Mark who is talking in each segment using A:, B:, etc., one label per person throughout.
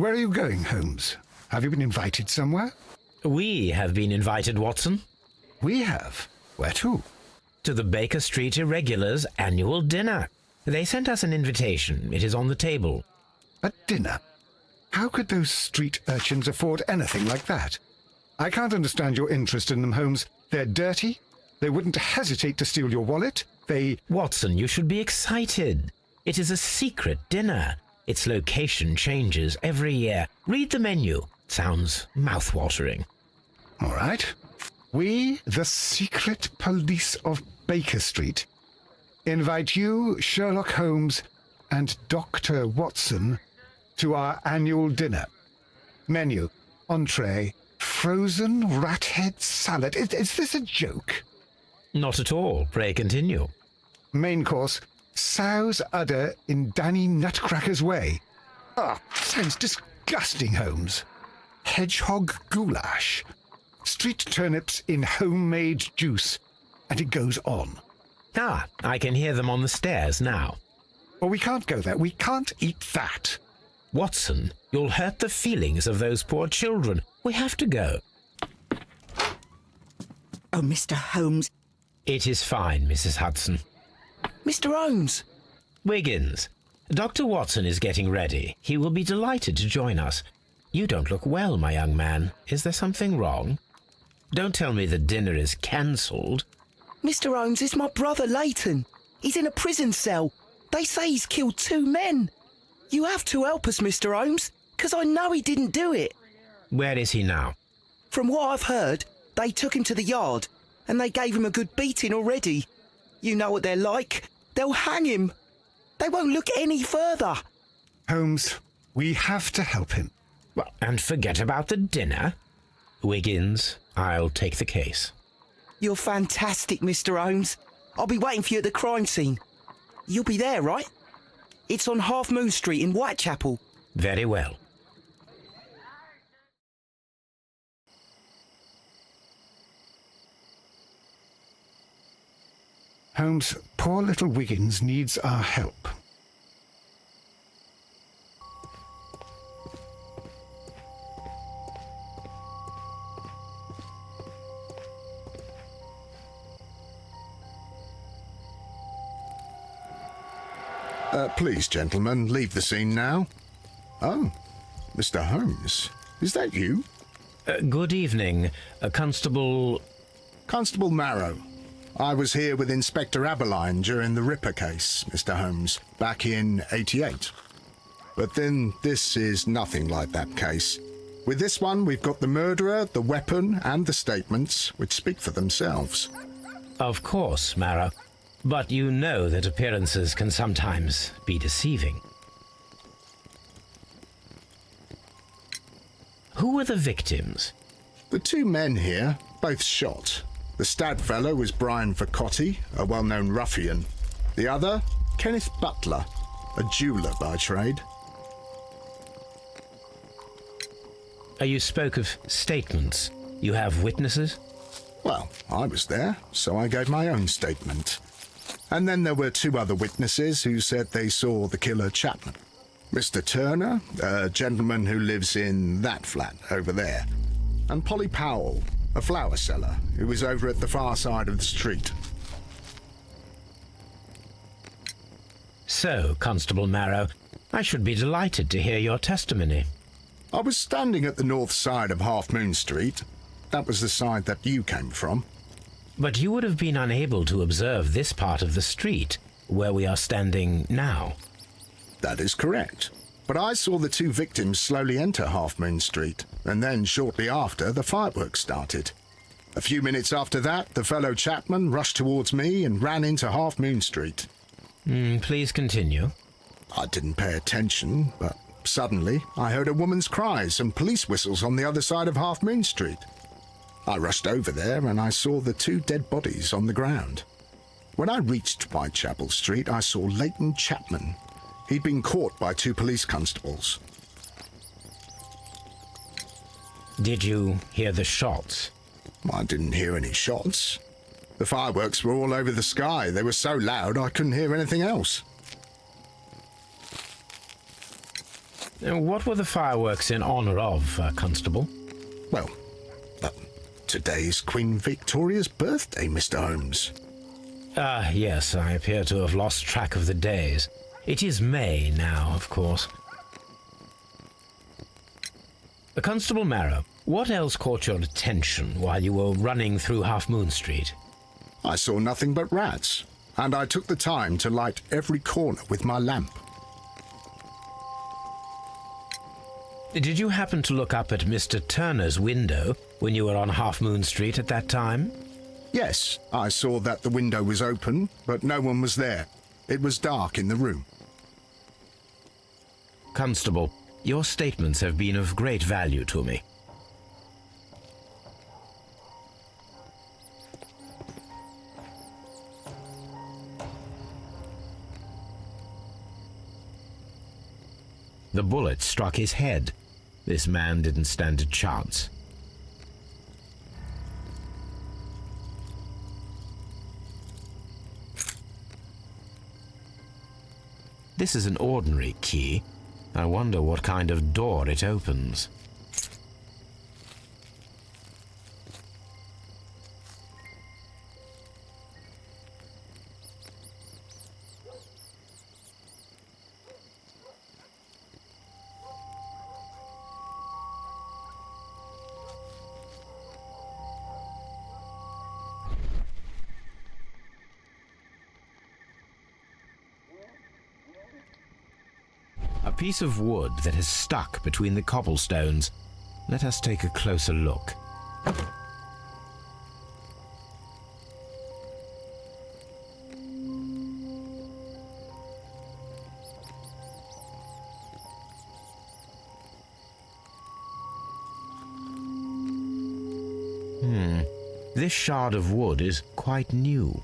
A: Where are you going, Holmes? Have you been invited somewhere?
B: We have been invited, Watson.
A: We have? Where to?
B: To the Baker Street Irregulars' annual dinner. They sent us an invitation. It is on the table.
A: A dinner? How could those street urchins afford anything like that? I can't understand your interest in them, Holmes. They're dirty. They wouldn't hesitate to steal your wallet.
B: Watson, you should be excited. It is a secret dinner. Its location changes every year. Read the menu. Sounds mouth-watering.
A: All right. We, the secret police of Baker Street, invite you, Sherlock Holmes, and Dr. Watson to our annual dinner. Menu, entree, frozen rat head salad. Is this a joke?
B: Not at all. Pray continue.
A: Main course, sow's udder in Danny Nutcracker's way. Sounds disgusting, Holmes. Hedgehog goulash. Street turnips in homemade juice. And it goes on.
B: I can hear them on the stairs now.
A: Well, we can't go there. We can't eat that.
B: Watson, you'll hurt the feelings of those poor children. We have to go.
C: Oh, Mr. Holmes.
B: It is fine, Mrs. Hudson.
C: Mr. Holmes.
B: Wiggins, Dr. Watson is getting ready. He will be delighted to join us. You don't look well, my young man. Is there something wrong? Don't tell me the dinner is cancelled.
C: Mr. Holmes, it's my brother Leighton. He's in a prison cell. They say he's killed 2 men. You have to help us, Mr. Holmes, because I know he didn't do it.
B: Where is he now?
C: From what I've heard, they took him to the yard, and they gave him a good beating already. You know what they're like. They'll hang him. They won't look any further.
A: Holmes, we have to help him.
B: Well, and forget about the dinner. Wiggins, I'll take the case.
C: You're fantastic, Mr. Holmes. I'll be waiting for you at the crime scene. You'll be there, right? It's on Half Moon Street in Whitechapel.
B: Very well.
A: Holmes, poor little Wiggins needs our help.
D: Please, gentlemen, leave the scene now. Oh, Mr. Holmes, is that you?
B: Good evening, Constable...
D: Constable Marrow. I was here with Inspector Aberline during the Ripper case, Mr. Holmes, back in '88. But then this is nothing like that case. With this one, we've got the murderer, the weapon, and the statements, which speak for themselves.
B: Of course, Marrow. But you know that appearances can sometimes be deceiving. Who were the victims?
D: The 2 men here, both shot. The stab fellow was Brian Vercotti, a well-known ruffian. The other, Kenneth Butler, a jeweller by trade.
B: You spoke of statements. You have witnesses?
D: Well, I was there, so I gave my own statement. And then there were 2 other witnesses who said they saw the killer Chapman. Mr. Turner, a gentleman who lives in that flat over there, and Polly Powell, a flower seller who was over at the far side of the street.
B: So, Constable Marrow, I should be delighted to hear your testimony.
D: I was standing at the north side of Half Moon Street. That was the side that you came from.
B: But you would have been unable to observe this part of the street, where we are standing now.
D: That is correct. But I saw the 2 victims slowly enter Half Moon Street, and then shortly after, the fireworks started. A few minutes after that, the fellow Chapman rushed towards me and ran into Half Moon Street.
B: Please continue.
D: I didn't pay attention, but suddenly I heard a woman's cries and police whistles on the other side of Half Moon Street. I rushed over there and I saw the 2 dead bodies on the ground. When I reached Whitechapel Street, I saw Leighton Chapman. He'd been caught by 2 police constables.
B: Did you hear the shots?
D: I didn't hear any shots. The fireworks were all over the sky. They were so loud I couldn't hear anything else.
B: What were the fireworks in honour of, Constable?
D: Well, today's Queen Victoria's birthday, Mr. Holmes.
B: Ah, yes, I appear to have lost track of the days. It is May now, of course. Constable Marrow, what else caught your attention while you were running through Half Moon Street?
D: I saw nothing but rats, and I took the time to light every corner with my lamp.
B: Did you happen to look up at Mr. Turner's window when you were on Half Moon Street at that time?
D: Yes, I saw that the window was open, but no one was there. It was dark in the room.
B: Constable, your statements have been of great value to me. The bullet struck his head. This man didn't stand a chance. This is an ordinary key. I wonder what kind of door it opens. A piece of wood that has stuck between the cobblestones. Let us take a closer look. This shard of wood is quite new.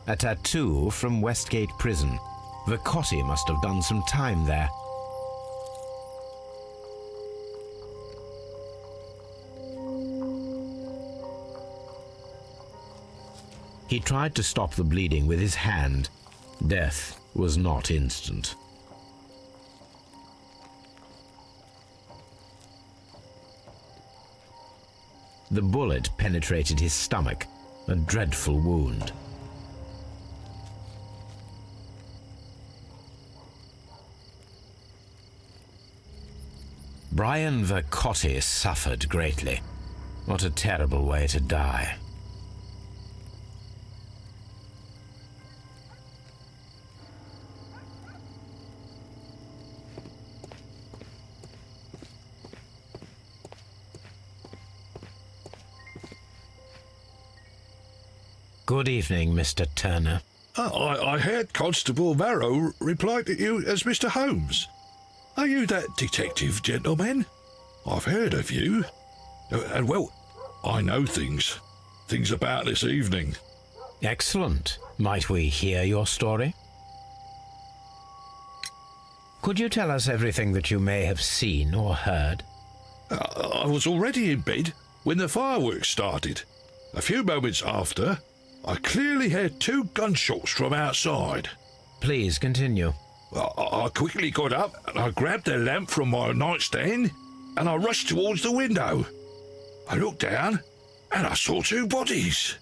B: A tattoo from Westgate Prison. Vicotti must have done some time there. He tried to stop the bleeding with his hand. Death was not instant. The bullet penetrated his stomach, a dreadful wound. Brian Vicotti suffered greatly. What a terrible way to die. Good evening, Mr. Turner.
E: I heard Constable Marrow reply to you as Mr. Holmes. Are you that detective gentleman? I've heard of you. And, well, I know things about this evening.
B: Excellent. Might we hear your story? Could you tell us everything that you may have seen or heard?
E: I was already in bed when the fireworks started. A few moments after, I clearly heard 2 gunshots from outside.
B: Please continue.
E: I quickly got up and I grabbed the lamp from my nightstand and I rushed towards the window. I looked down and I saw 2 bodies.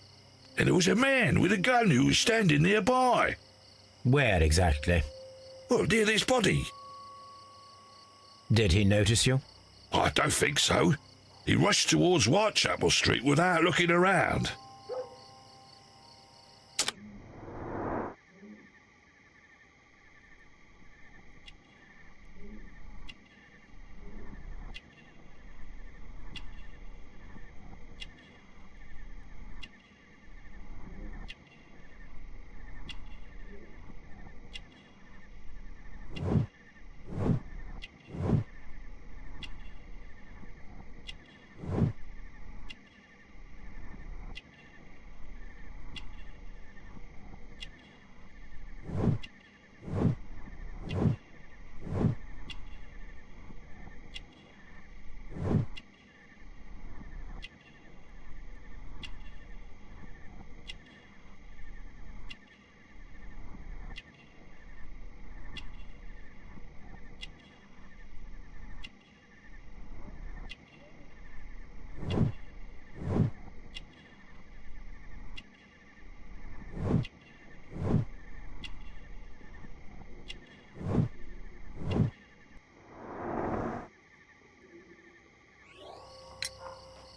E: And there was a man with a gun who was standing nearby.
B: Where exactly?
E: Well, near this body.
B: Did he notice you?
E: I don't think so. He rushed towards Whitechapel Street without looking around.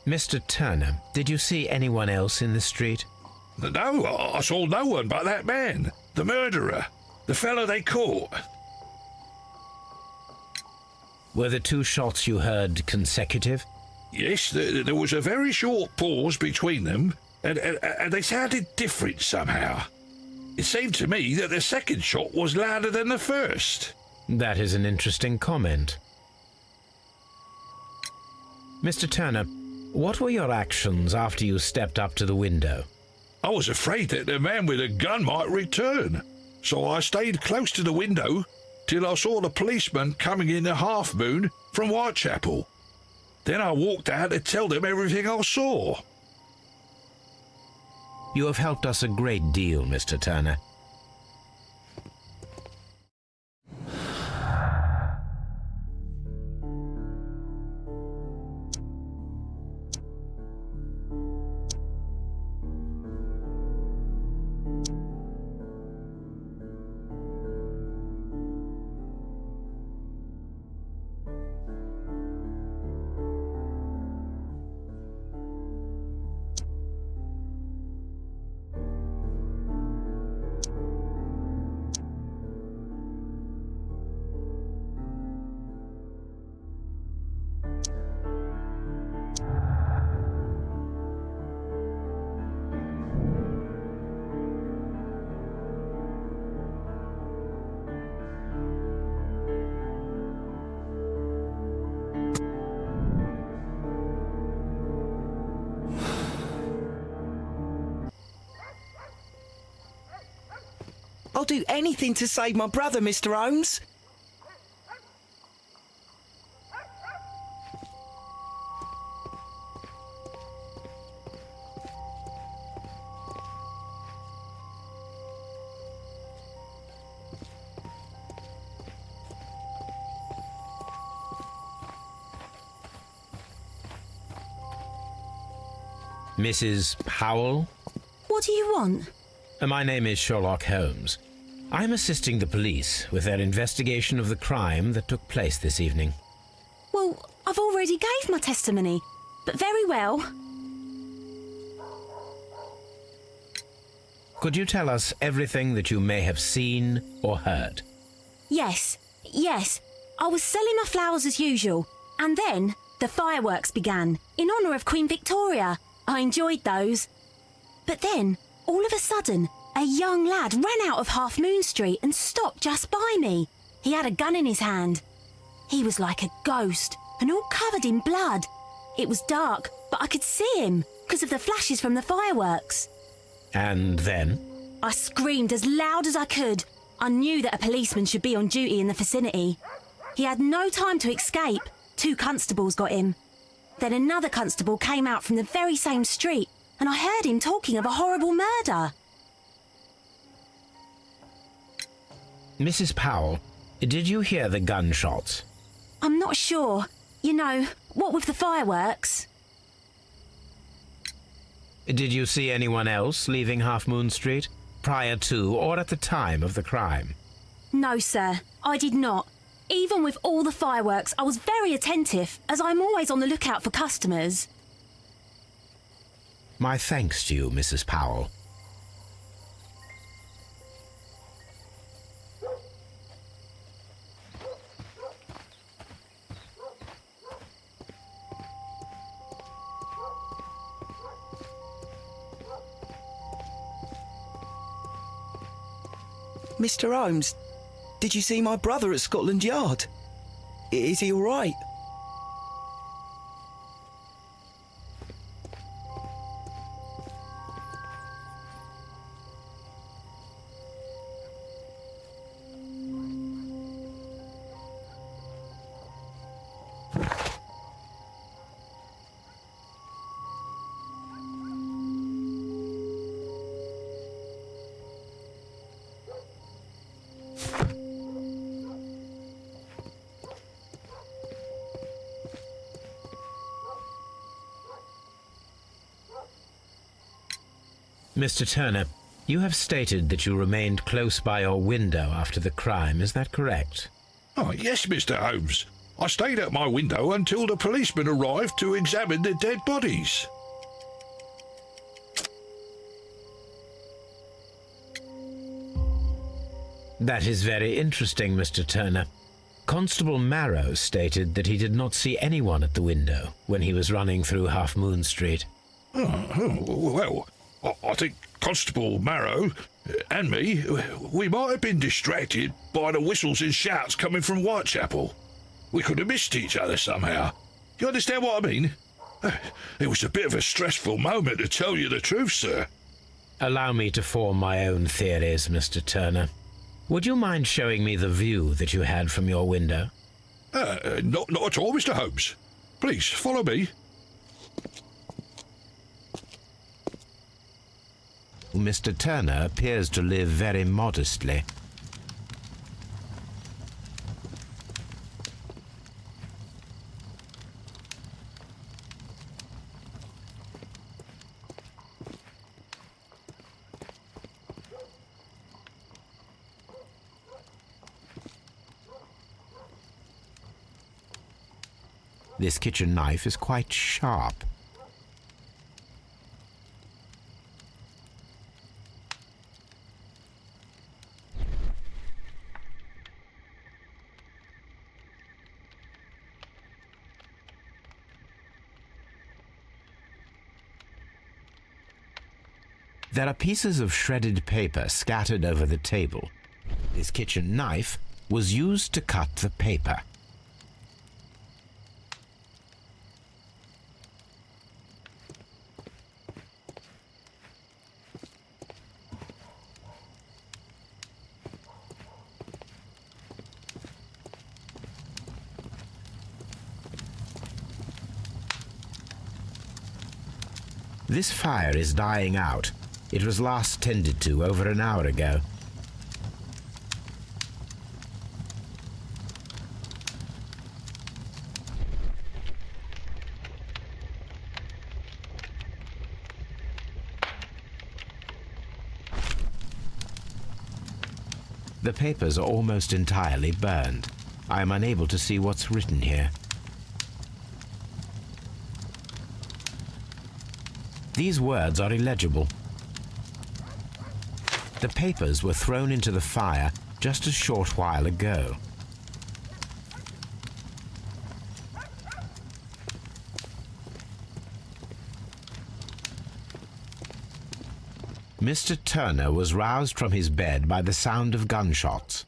B: Mr. Turner, did you see anyone else in the street?
E: No, I saw no one but that man, the murderer, the fellow they caught.
B: Were the two shots you heard consecutive?
E: Yes, there was a very short pause between them, and they sounded different somehow. It seemed to me that the second shot was louder than the first.
B: That is an interesting comment. Mr. Turner, what were your actions after you stepped up to the window?
E: I was afraid that the man with a gun might return, so I stayed close to the window till I saw the policeman coming in the Half Moon from Whitechapel. Then I walked out to tell them everything I saw.
B: You have helped us a great deal, Mr. Turner.
C: I'll do anything to save my brother, Mr. Holmes.
B: Mrs. Powell?
F: What do you want?
B: My name is Sherlock Holmes. I'm assisting the police with their investigation of the crime that took place this evening.
F: Well, I've already gave my testimony, but very well.
B: Could you tell us everything that you may have seen or heard?
F: Yes. I was selling my flowers as usual, and then the fireworks began, in honour of Queen Victoria. I enjoyed those. But then, all of a sudden, a young lad ran out of Half Moon Street and stopped just by me. He had a gun in his hand. He was like a ghost, and all covered in blood. It was dark, but I could see him, because of the flashes from the fireworks.
B: And then?
F: I screamed as loud as I could. I knew that a policeman should be on duty in the vicinity. He had no time to escape. 2 constables got him. Then another constable came out from the very same street, and I heard him talking of a horrible murder.
B: Mrs. Powell, did you hear the gunshots?
F: I'm not sure. You know, what with the fireworks?
B: Did you see anyone else leaving Half Moon Street prior to or at the time of the crime?
F: No, sir, I did not. Even with all the fireworks, I was very attentive, as I'm always on the lookout for customers.
B: My thanks to you, Mrs. Powell.
C: Mr. Holmes, did you see my brother at Scotland Yard? Is he all right?
B: Mr. Turner, you have stated that you remained close by your window after the crime, is that correct?
E: Oh, yes, Mr. Holmes. I stayed at my window until the policeman arrived to examine the dead bodies.
B: That is very interesting, Mr. Turner. Constable Marrow stated that he did not see anyone at the window when he was running through Half Moon Street.
E: Well, I think Constable Marrow and me, we might have been distracted by the whistles and shouts coming from Whitechapel. We could have missed each other somehow. You understand what I mean? It was a bit of a stressful moment, to tell you the truth, sir.
B: Allow me to form my own theories, Mr. Turner. Would you mind showing me the view that you had from your window?
E: Not at all, Mr. Holmes. Please, follow me.
B: Mr. Turner appears to live very modestly. This kitchen knife is quite sharp. There are pieces of shredded paper scattered over the table. This kitchen knife was used to cut the paper. This fire is dying out. It was last tended to over an hour ago. The papers are almost entirely burned. I am unable to see what's written here. These words are illegible. The papers were thrown into the fire just a short while ago. Mr. Turner was roused from his bed by the sound of gunshots.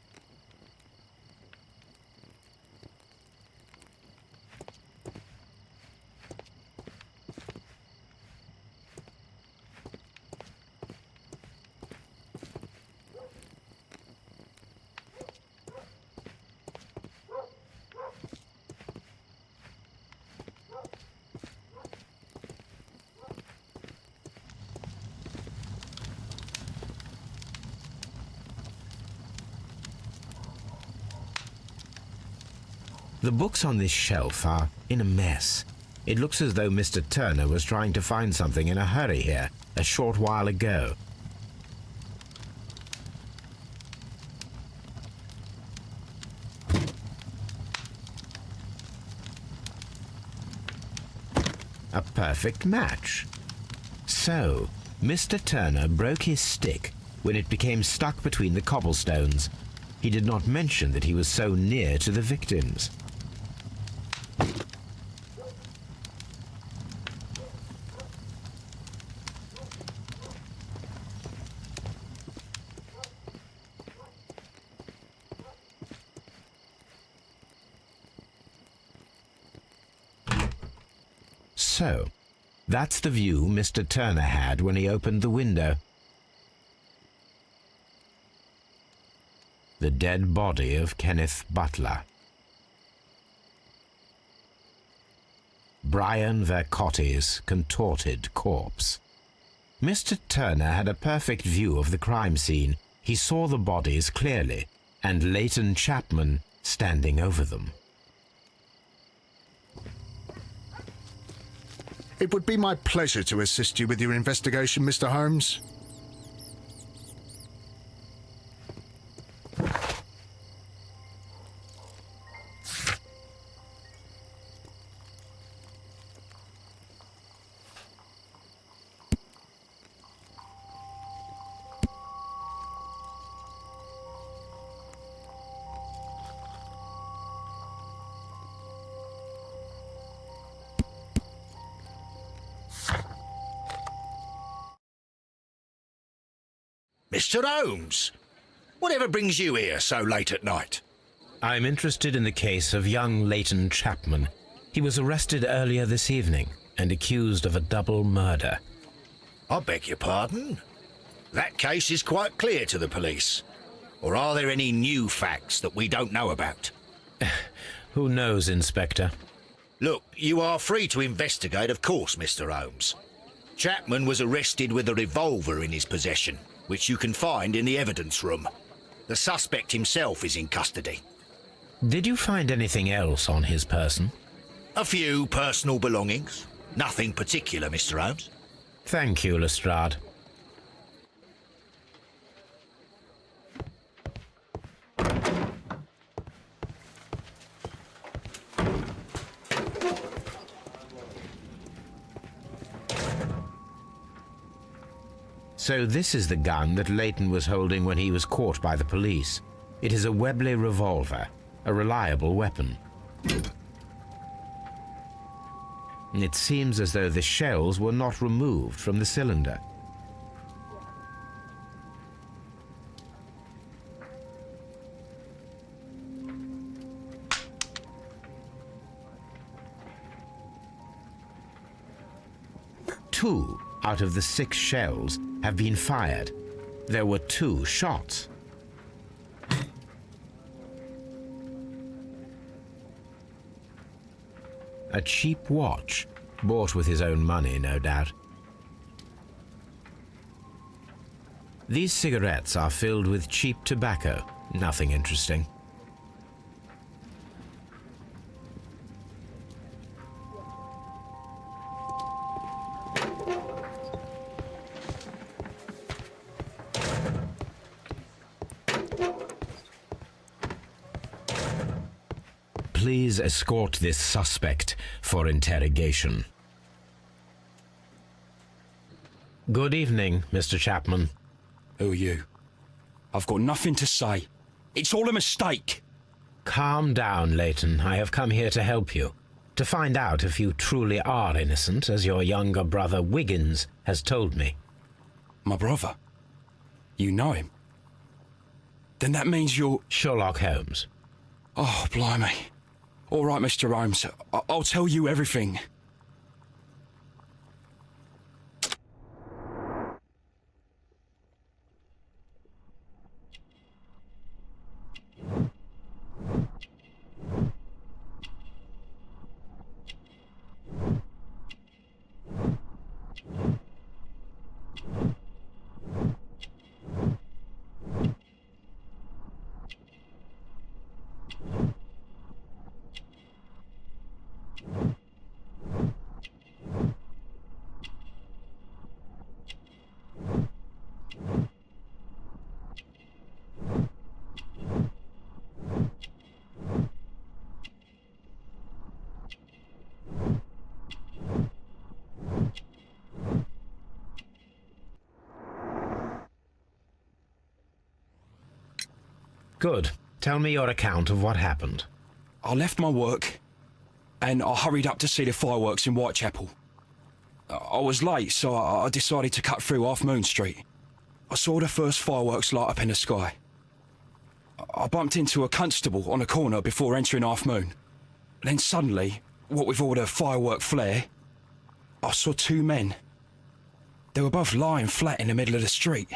B: The books on this shelf are in a mess. It looks as though Mr. Turner was trying to find something in a hurry here a short while ago. A perfect match. So, Mr. Turner broke his stick when it became stuck between the cobblestones. He did not mention that he was so near to the victims. So, that's the view Mr. Turner had when he opened the window. The dead body of Kenneth Butler. Brian Vercotti's contorted corpse. Mr. Turner had a perfect view of the crime scene. He saw the bodies clearly, and Leighton Chapman standing over them.
D: It would be my pleasure to assist you with your investigation, Mr. Holmes.
G: Mr. Holmes, whatever brings you here so late at night?
B: I'm interested in the case of young Leighton Chapman. He was arrested earlier this evening and accused of a double murder.
G: I beg your pardon? That case is quite clear to the police. Or are there any new facts that we don't know about?
B: Who knows, Inspector?
G: Look, you are free to investigate, of course, Mr. Holmes. Chapman was arrested with a revolver in his possession, which you can find in the evidence room. The suspect himself is in custody.
B: Did you find anything else on his person?
G: A few personal belongings. Nothing particular, Mr. Holmes.
B: Thank you, Lestrade. So this is the gun that Leighton was holding when he was caught by the police. It is a Webley revolver, a reliable weapon. It seems as though the shells were not removed from the cylinder. Two out of the 6 shells have been fired. There were 2 shots. A cheap watch, bought with his own money, no doubt. These cigarettes are filled with cheap tobacco, nothing interesting. Please escort this suspect for interrogation. Good evening, Mr. Chapman.
H: Who are you? I've got nothing to say. It's all a mistake.
B: Calm down, Leighton. I have come here to help you. To find out if you truly are innocent, as your younger brother Wiggins has told me.
H: My brother? You know him? Then that means you're...
B: Sherlock Holmes.
H: Oh, blimey. All right, Mr. Holmes. I'll tell you everything.
B: Good. Tell me your account of what happened.
H: I left my work and I hurried up to see the fireworks in Whitechapel. I was late, so I decided to cut through Half Moon Street. I saw the first fireworks light up in the sky. I bumped into a constable on a corner before entering Half Moon. Then suddenly, what with all the firework flare, I saw 2 men. They were both lying flat in the middle of the street.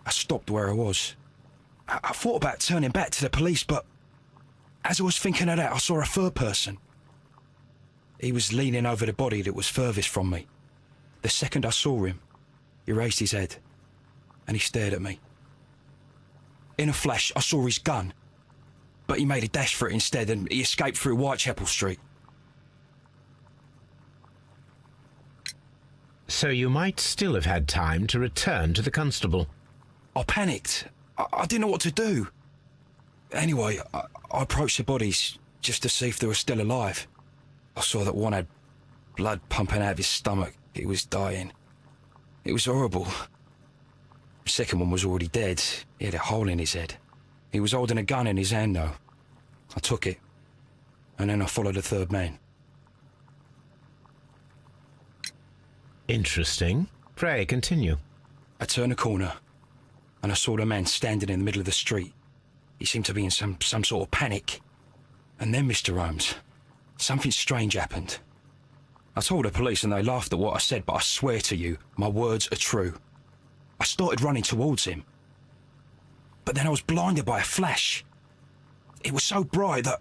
H: I stopped where I was. I thought about turning back to the police, but as I was thinking of that, I saw a third person. He was leaning over the body that was furthest from me. The second I saw him, he raised his head and he stared at me. In a flash, I saw his gun, but he made a dash for it instead and he escaped through Whitechapel Street.
B: So you might still have had time to return to the constable.
H: I panicked. I didn't know what to do. Anyway, I approached the bodies just to see if they were still alive. I saw that one had blood pumping out of his stomach. He was dying. It was horrible. The second one was already dead. He had a hole in his head. He was holding a gun in his hand, though. I took it, and then I followed the third man.
B: Interesting. Pray, continue.
H: I turned a corner, and I saw the man standing in the middle of the street. He seemed to be in some sort of panic. And then, Mr. Holmes, something strange happened. I told the police and they laughed at what I said, but I swear to you, my words are true. I started running towards him. But then I was blinded by a flash. It was so bright that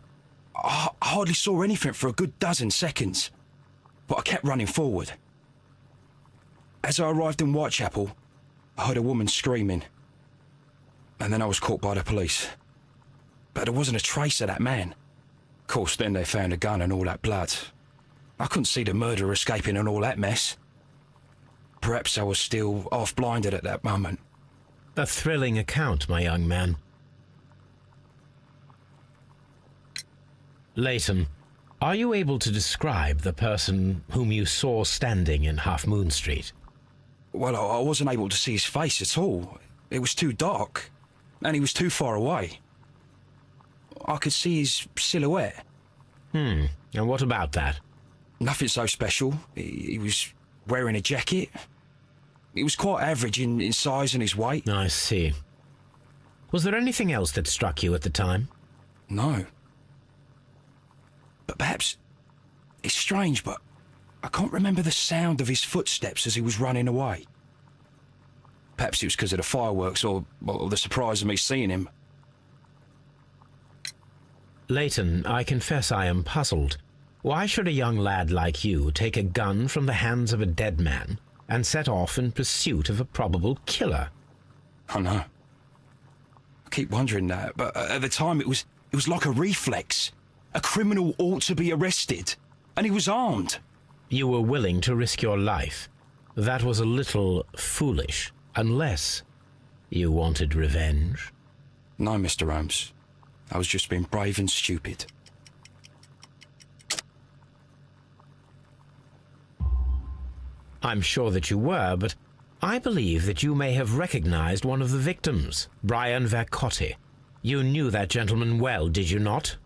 H: I hardly saw anything for a good dozen seconds. But I kept running forward. As I arrived in Whitechapel, I heard a woman screaming. And then I was caught by the police. But there wasn't a trace of that man. Of course, then they found a gun and all that blood. I couldn't see the murderer escaping and all that mess. Perhaps I was still half-blinded at that moment.
B: A thrilling account, my young man. Leighton, are you able to describe the person whom you saw standing in Half Moon Street?
H: Well, I wasn't able to see his face at all. It was too dark, and he was too far away. I could see his silhouette.
B: And what about that?
H: Nothing so special. He was wearing a jacket. He was quite average in size and his weight.
B: I see. Was there anything else that struck you at the time?
H: No. But perhaps it's strange, but I can't remember the sound of his footsteps as he was running away. Perhaps it was because of the fireworks or the surprise of me seeing him.
B: Leighton, I confess I am puzzled. Why should a young lad like you take a gun from the hands of a dead man and set off in pursuit of a probable killer?
H: I know. I keep wondering that, but at the time it was like a reflex. A criminal ought to be arrested, and he was armed.
B: You were willing to risk your life. That was a little foolish, unless you wanted revenge.
H: No, Mr. Holmes. I was just being brave and stupid.
B: I'm sure that you were, but I believe that you may have recognized one of the victims, Brian Vercotti. You knew that gentleman well, did you not?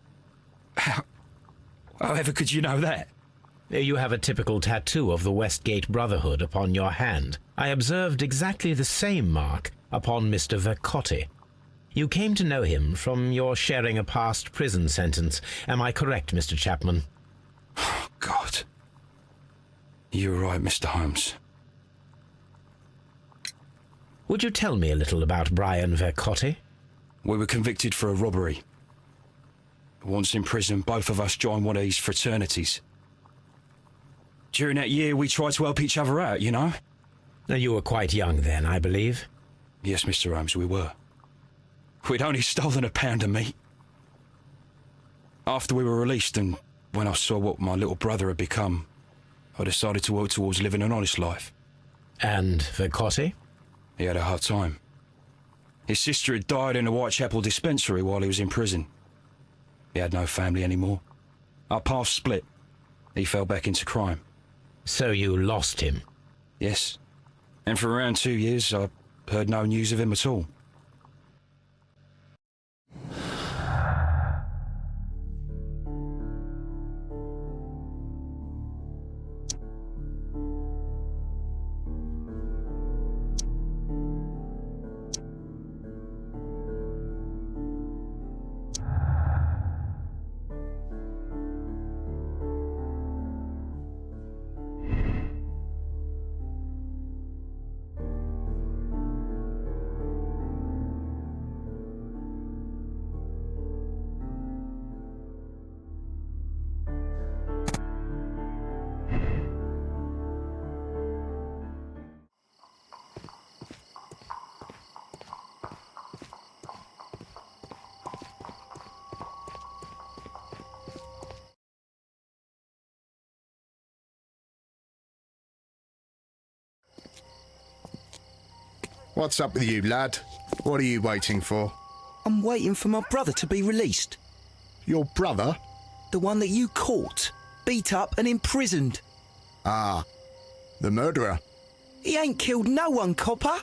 H: However could you know that?
B: You have a typical tattoo of the Westgate Brotherhood upon your hand. I observed exactly the same mark upon Mr. Vercotti. You came to know him from your sharing a past prison sentence. Am I correct, Mr. Chapman?
H: Oh, God. You're right, Mr. Holmes.
B: Would you tell me a little about Brian Vercotti?
H: We were convicted for a robbery. Once in prison, both of us joined one of these fraternities. During that year, we tried to help each other out, you know?
B: You were quite young then, I believe.
H: Yes, Mr. Holmes, we were. We'd only stolen a pound of meat. After we were released and when I saw what my little brother had become, I decided to work towards living an honest life.
B: And Vercotti?
H: He had a hard time. His sister had died in a Whitechapel dispensary while he was in prison. He had no family anymore. Our paths split. He fell back into crime.
B: So you lost him?
H: Yes. And for around 2 years, I heard no news of him at all.
D: What's up with you, lad? What are you waiting for?
C: I'm waiting for my brother to be released.
D: Your brother?
C: The one that you caught, beat up and imprisoned.
D: Ah, the murderer.
C: He ain't killed no one, copper.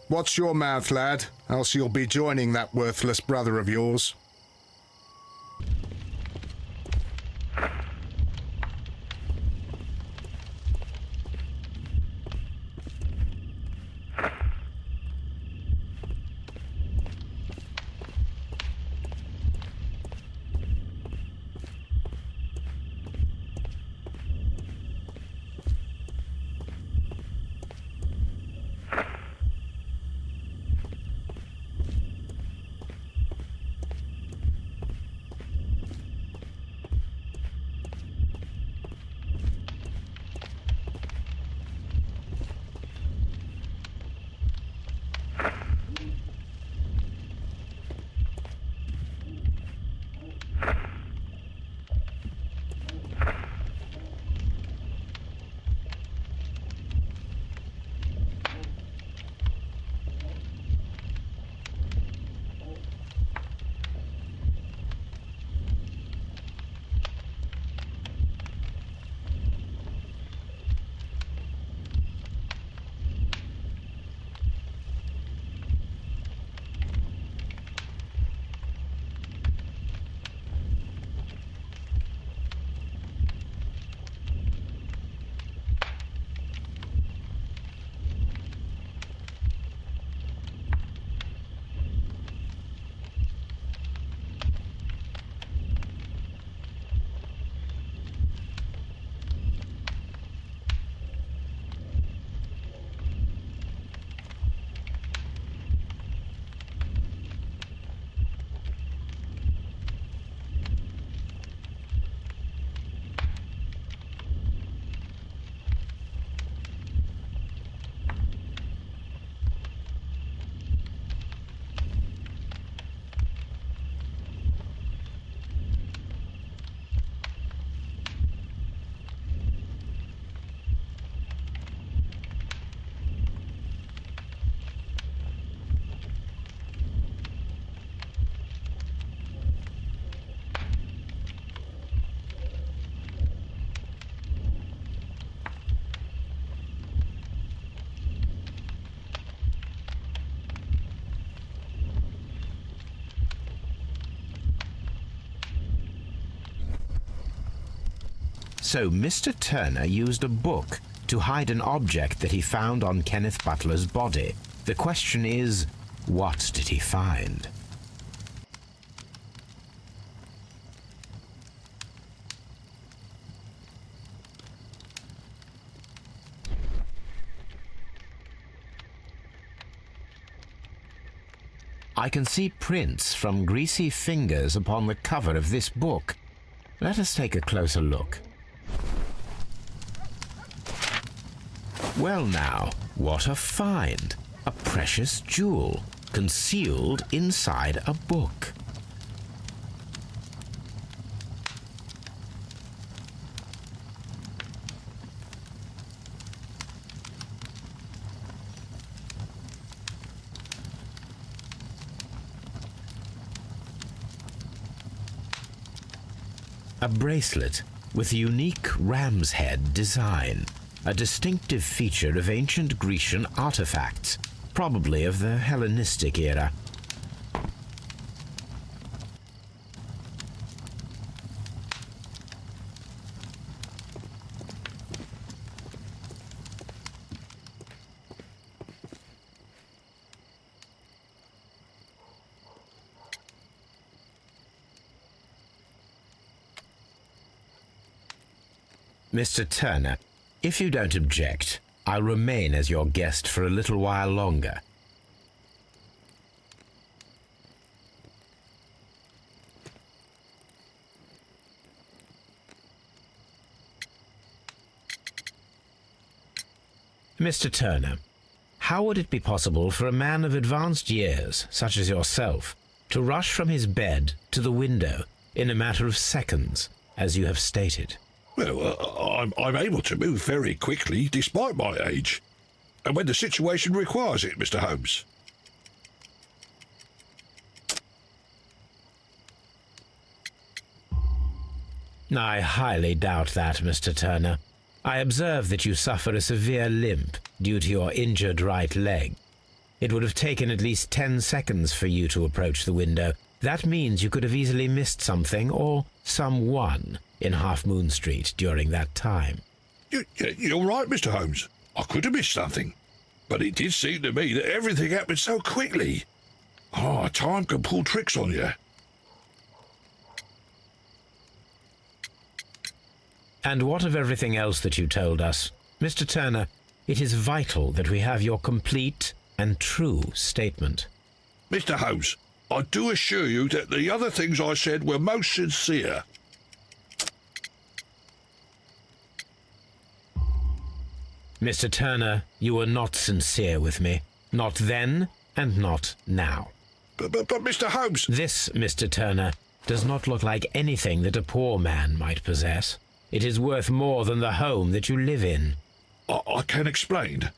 D: Watch your mouth, lad, else you'll be joining that worthless brother of yours.
B: So Mr. Turner used a book to hide an object that he found on Kenneth Butler's body. The question is, what did he find? I can see prints from greasy fingers upon the cover of this book. Let us take a closer look. Well now, what a find! A precious jewel, concealed inside a book. A bracelet with a unique ram's head design, a distinctive feature of ancient Grecian artifacts, probably of the Hellenistic era. Mr. Turner, if you don't object, I'll remain as your guest for a little while longer. Mr. Turner, how would it be possible for a man of advanced years, such as yourself, to rush from his bed to the window in a matter of seconds, as you have stated?
E: Well, I'm able to move very quickly, despite my age. And when the situation requires it, Mr. Holmes.
B: I highly doubt that, Mr. Turner. I observe that you suffer a severe limp due to your injured right leg. It would have taken at least 10 seconds for you to approach the window. That means you could have easily missed something or someone in Half Moon Street during that time.
E: You're right, Mr. Holmes. I could have missed something. But it did seem to me that everything happened so quickly. Time can pull tricks on you.
B: And what of everything else that you told us? Mr. Turner, it is vital that we have your complete and true statement.
E: Mr. Holmes, I do assure you that the other things I said were most sincere.
B: Mr. Turner, you were not sincere with me. Not then, and not now.
E: But Mr. Holmes...
B: This, Mr. Turner, does not look like anything that a poor man might possess. It is worth more than the home that you live in.
E: I can explain.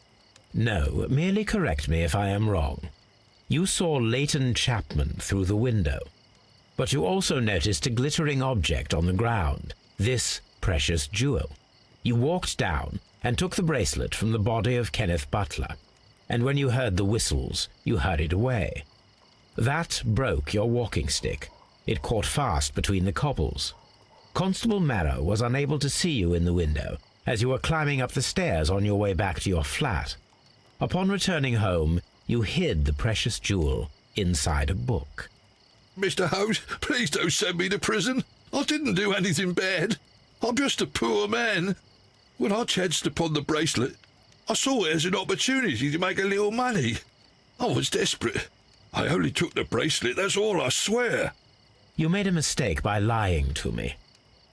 B: No, merely correct me if I am wrong. You saw Leighton Chapman through the window, but you also noticed a glittering object on the ground, this precious jewel. You walked down and took the bracelet from the body of Kenneth Butler, and when you heard the whistles, you hurried away. That broke your walking stick. It caught fast between the cobbles. Constable Marrow was unable to see you in the window as you were climbing up the stairs on your way back to your flat. Upon returning home, you hid the precious jewel inside a book.
E: Mr. Holmes, please don't send me to prison. I didn't do anything bad. I'm just a poor man. When I chanced upon the bracelet, I saw it as an opportunity to make a little money. I was desperate. I only took the bracelet, that's all, I swear.
B: You made a mistake by lying to me.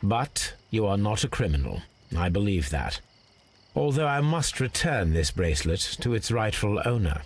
B: But you are not a criminal. I believe that. Although I must return this bracelet to its rightful owner.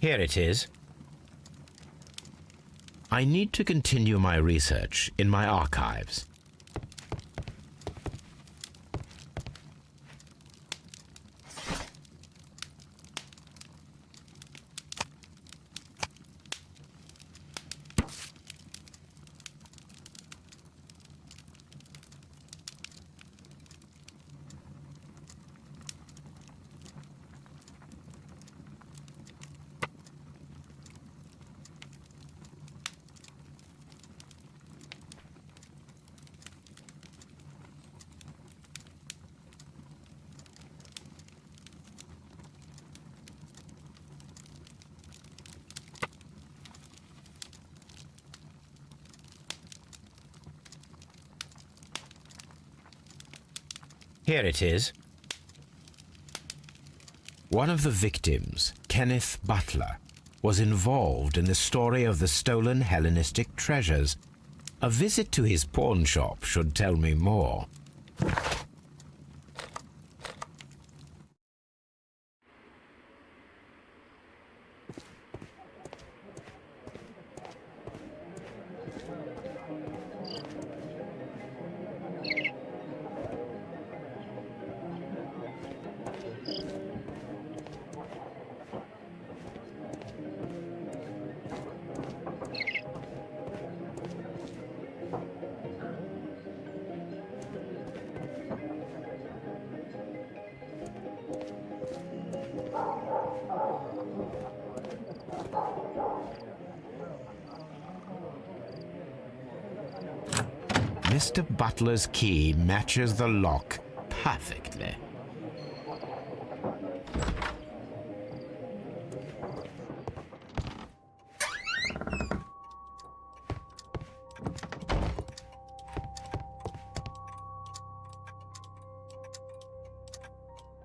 B: Here it is. I need to continue my research in my archives. Here it is. One of the victims, Kenneth Butler, was involved in the story of the stolen Hellenistic treasures. A visit to his pawn shop should tell me more. Mr. Butler's key matches the lock perfectly.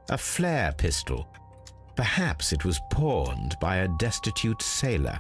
B: A flare pistol. Perhaps it was pawned by a destitute sailor.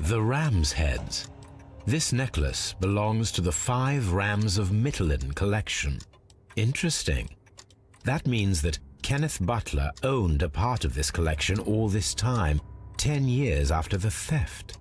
B: The ram's heads. This necklace belongs to the 5 Rams of Mittelin collection. Interesting. That means that Kenneth Butler owned a part of this collection all this time, 10 years after the theft.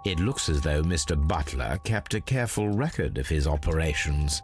B: It looks as though Mr. Butler kept a careful record of his operations.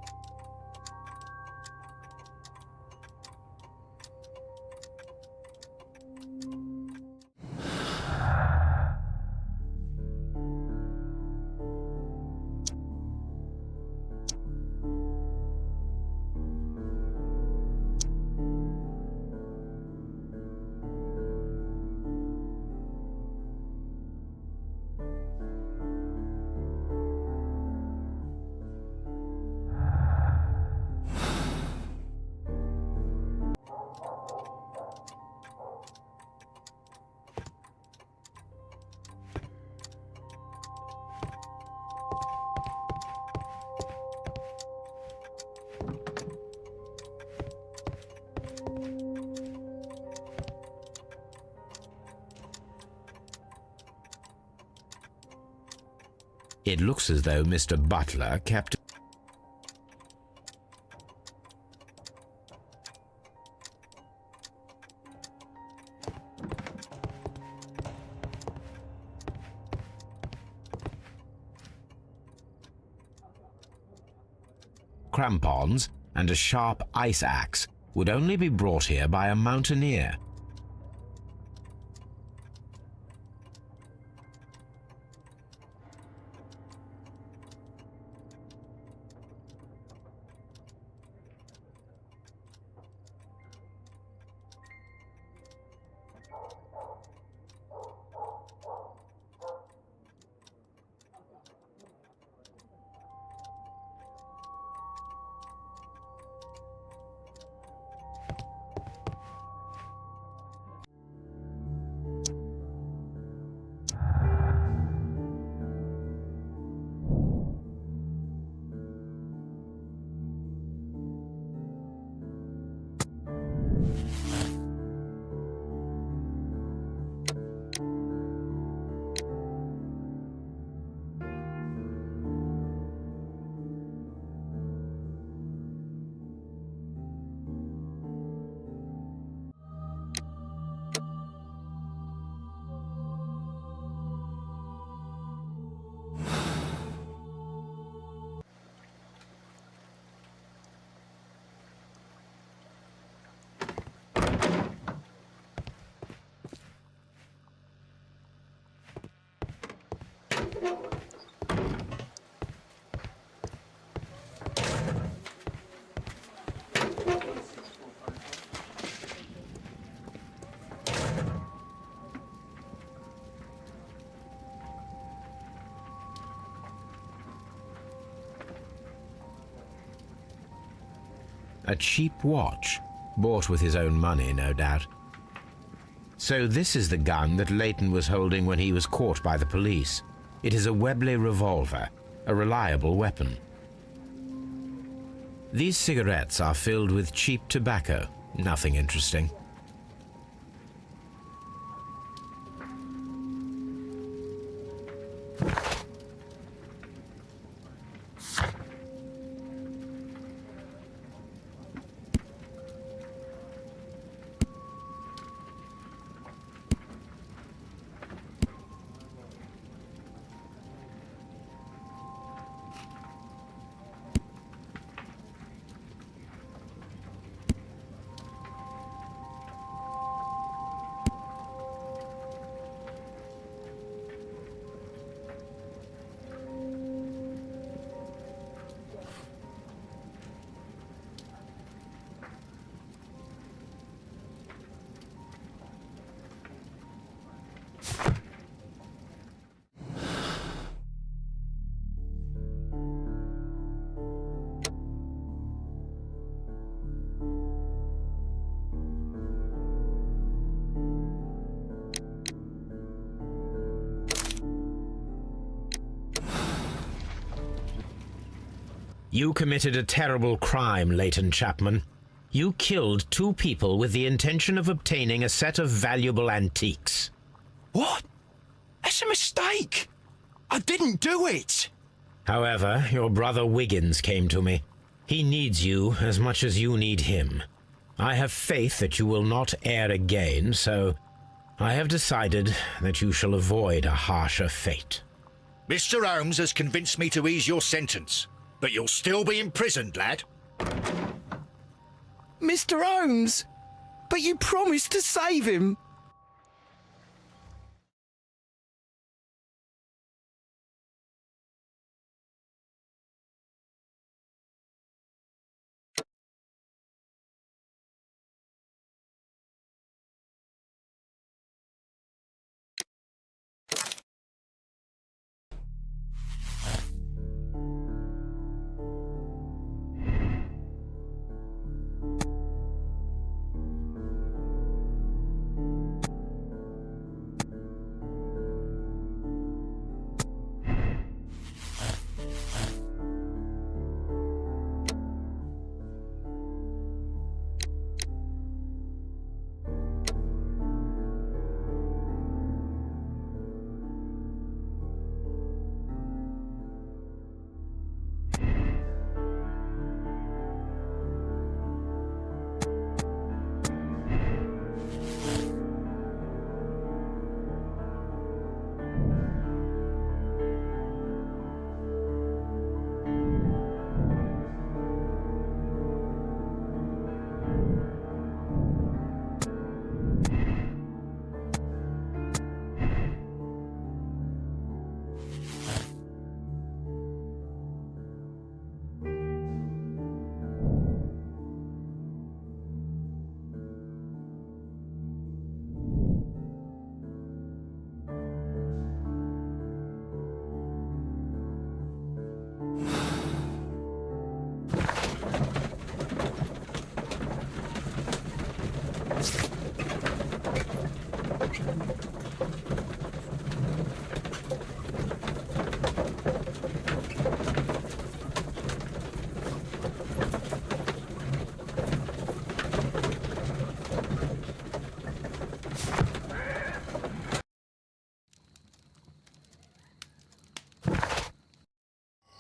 B: It looks as though Mr. Butler kept... crampons and a sharp ice axe would only be brought here by a mountaineer. A cheap watch, bought with his own money, no doubt. So this is the gun that Leighton was holding when he was caught by the police. It is a Webley revolver, a reliable weapon. These cigarettes are filled with cheap tobacco, nothing interesting. You committed a terrible crime, Leighton Chapman. You killed 2 people with the intention of obtaining a set of valuable antiques.
H: What? That's a mistake. I didn't do it.
B: However, your brother Wiggins came to me. He needs you as much as you need him. I have faith that you will not err again, so I have decided that you shall avoid a harsher fate.
G: Mr. Holmes has convinced me to ease your sentence, but you'll still be imprisoned, lad.
C: Mr. Holmes! But you promised to save him!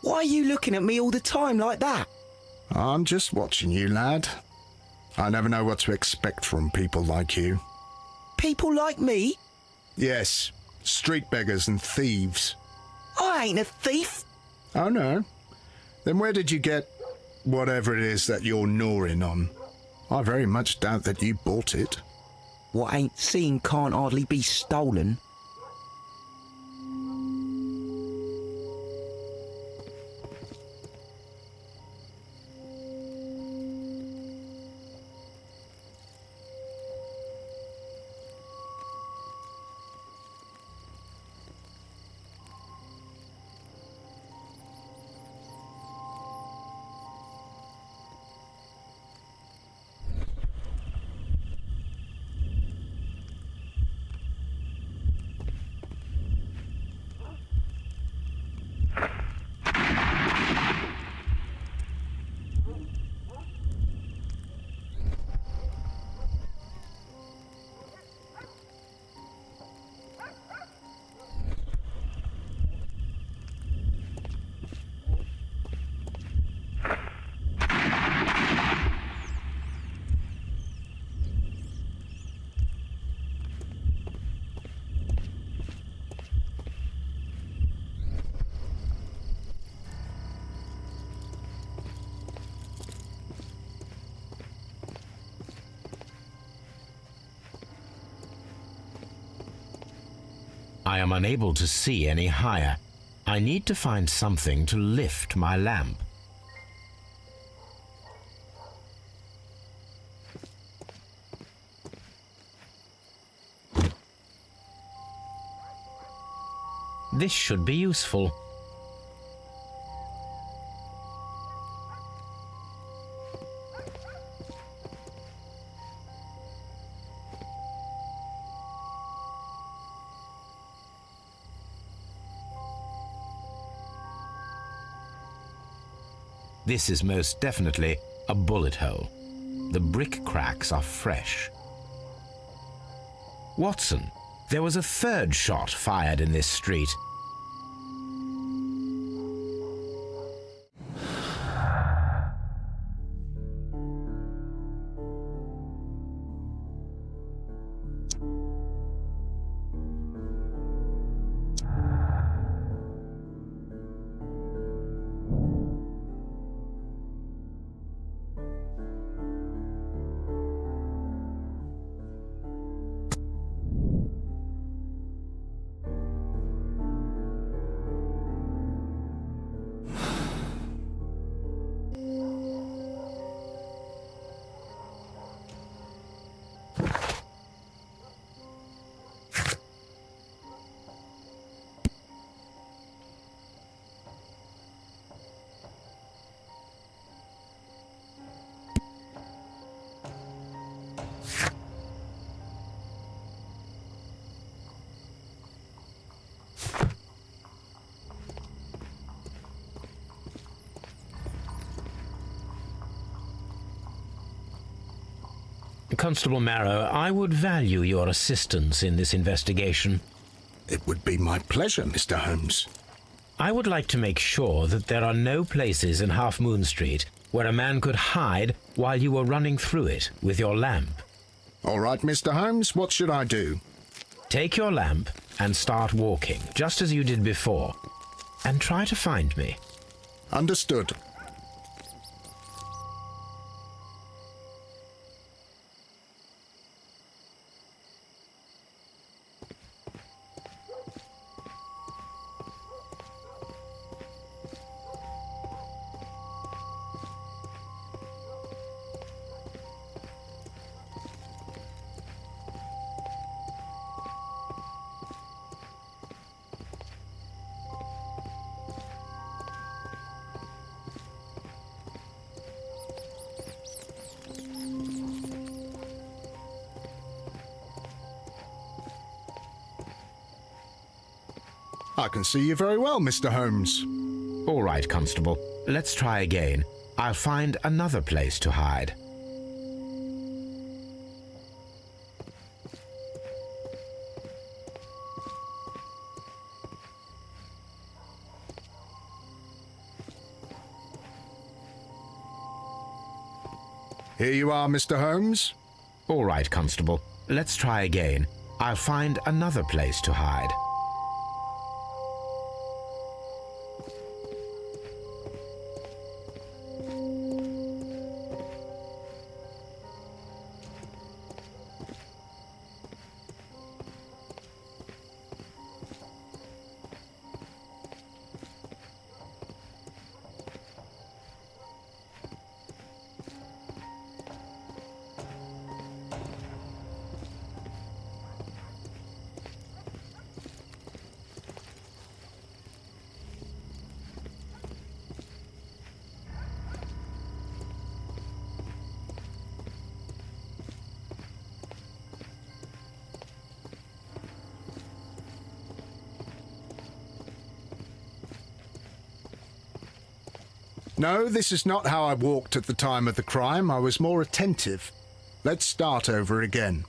C: Why are you looking at me all the time like that?
D: I'm just watching you, lad. I never know what to expect from people like you.
C: People like me?
D: Yes, street beggars and thieves.
C: I ain't a thief.
D: Oh, no? Then where did you get whatever it is that you're gnawing on? I very much doubt that you bought it.
C: What ain't seen can't hardly be stolen.
B: I am unable to see any higher. I need to find something to lift my lamp. This should be useful. This is most definitely a bullet hole. The brick cracks are fresh. Watson, there was a third shot fired in this street. Constable Marrow, I would value your assistance in this investigation.
D: It would be my pleasure, Mr. Holmes.
B: I would like to make sure that there are no places in Half Moon Street where a man could hide while you were running through it with your lamp.
D: All right, Mr. Holmes, what should I do?
B: Take your lamp and start walking, just as you did before, and try to find me.
D: Understood. I can see you very well, Mr. Holmes.
B: All right, Constable. Let's try again. I'll find another place to hide.
D: Here you are, Mr. Holmes.
B: All right, Constable. Let's try again. I'll find another place to hide.
D: No, this is not how I walked at the time of the crime. I was more attentive. Let's start over again.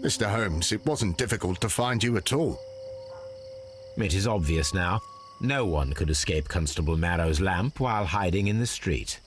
D: Mr. Holmes, it wasn't difficult to find you at all.
B: It is obvious now. No one could escape Constable Marrow's lamp while hiding in the street.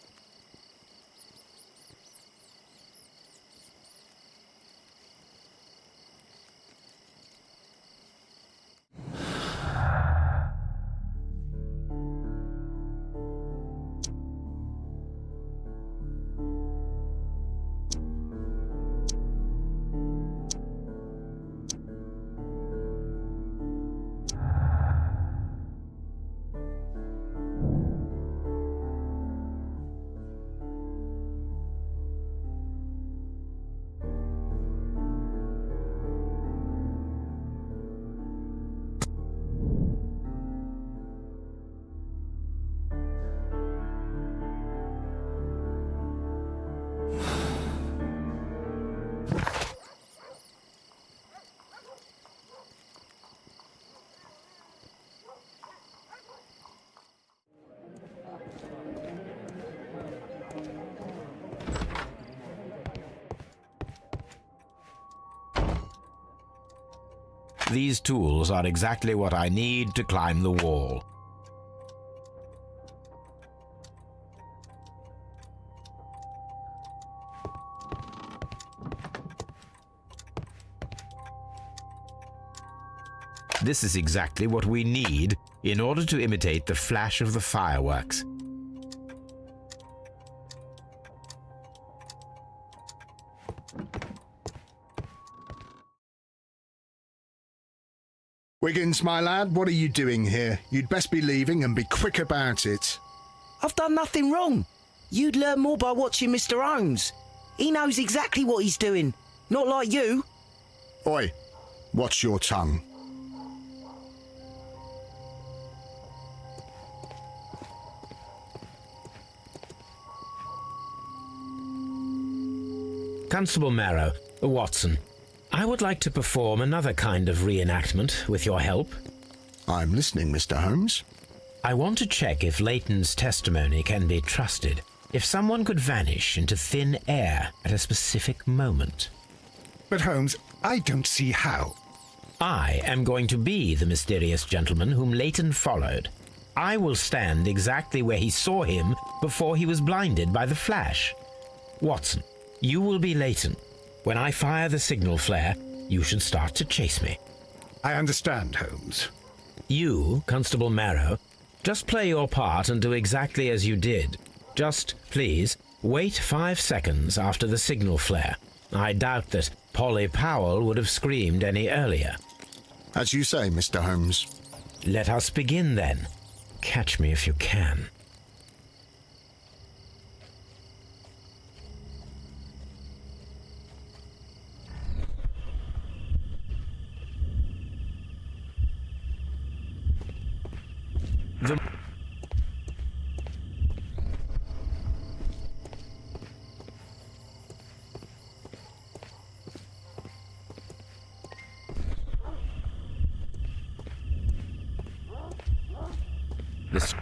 B: These tools are exactly what I need to climb the wall. This is exactly what we need in order to imitate the flash of the fireworks.
D: Wiggins, my lad, what are you doing here? You'd best be leaving and be quick about it.
C: I've done nothing wrong. You'd learn more by watching Mr. Holmes. He knows exactly what he's doing. Not like you.
D: Oi, watch your tongue.
B: Constable Marrow, Watson, I would like to perform another kind of reenactment with your help.
D: I'm listening, Mr. Holmes.
B: I want to check if Leighton's testimony can be trusted. If someone could vanish into thin air at a specific moment.
A: But Holmes, I don't see how.
B: I am going to be the mysterious gentleman whom Leighton followed. I will stand exactly where he saw him before he was blinded by the flash. Watson, you will be Leighton. When I fire the signal flare, you should start to chase me.
A: I understand, Holmes.
B: You, Constable Marrow, just play your part and do exactly as you did. Just, please, wait 5 seconds after the signal flare. I doubt that Polly Powell would have screamed any earlier.
D: As you say, Mr. Holmes.
B: Let us begin then. Catch me if you can. This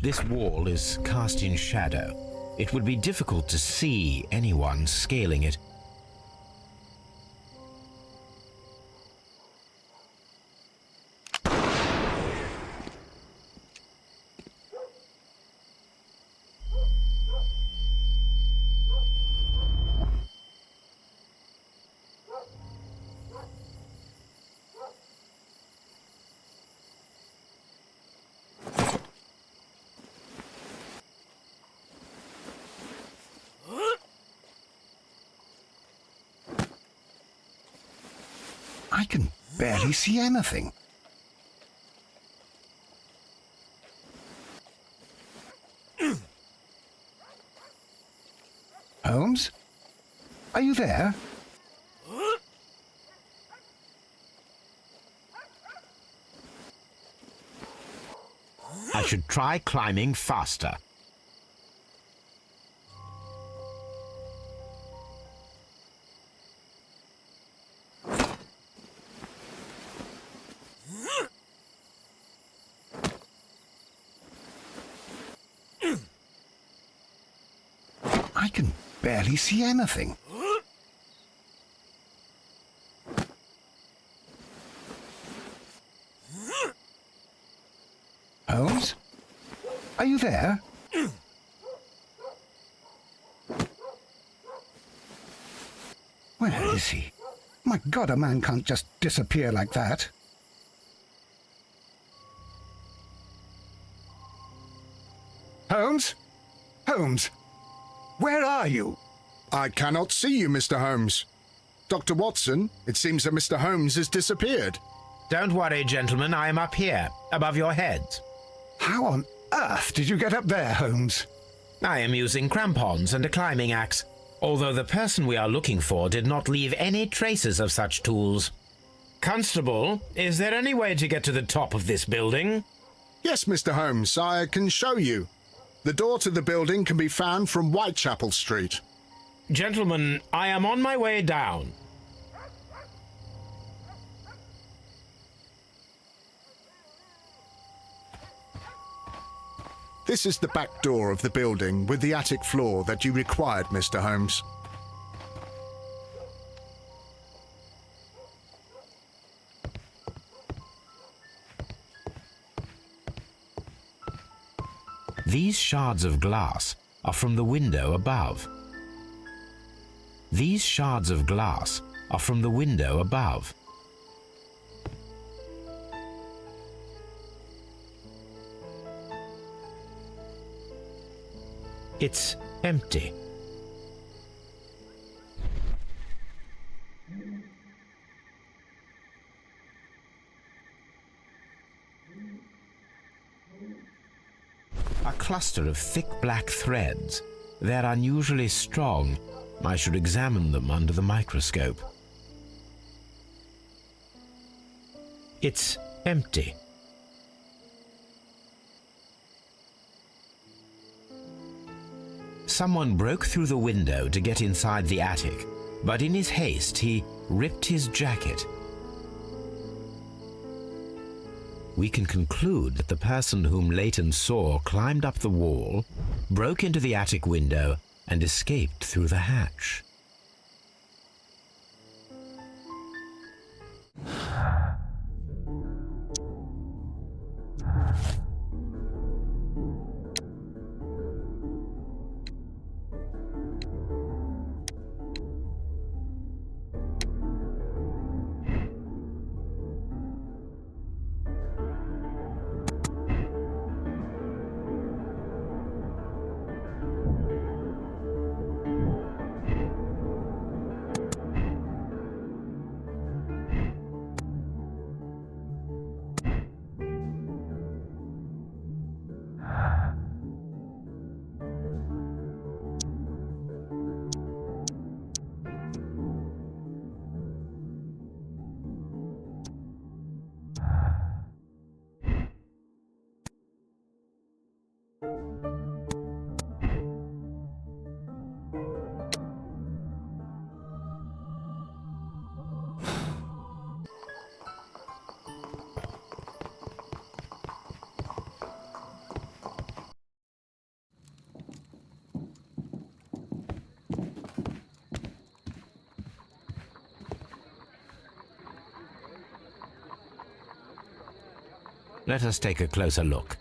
B: This wall is cast in shadow. It would be difficult to see anyone scaling it.
A: I can barely see anything. Holmes? Are you there?
B: I should try climbing faster.
A: I can barely see anything. Holmes? Are you there? Where is he? My God, a man can't just disappear like that. Holmes? Holmes? Where are you?
D: I cannot see you, Mr. Holmes. Dr. Watson, it seems that Mr. Holmes has disappeared.
B: Don't worry, gentlemen, I am up here, above your heads.
A: How on earth did you get up there, Holmes?
B: I am using crampons and a climbing axe, although the person we are looking for did not leave any traces of such tools. Constable, is there any way to get to the top of this building?
D: Yes, Mr. Holmes, I can show you. The door to the building can be found from Whitechapel Street.
B: Gentlemen, I am on my way down.
D: This is the back door of the building with the attic floor that you required, Mr. Holmes.
B: These shards of glass are from the window above. These shards of glass are from the window above. It's empty. cluster of thick black threads. They're unusually strong. I should examine them under the microscope. It's empty. Someone broke through the window to get inside the attic, but in his haste he ripped his jacket. We can conclude that the person whom Leighton saw climbed up the wall, broke into the attic window, and escaped through the hatch. Let us take a closer look.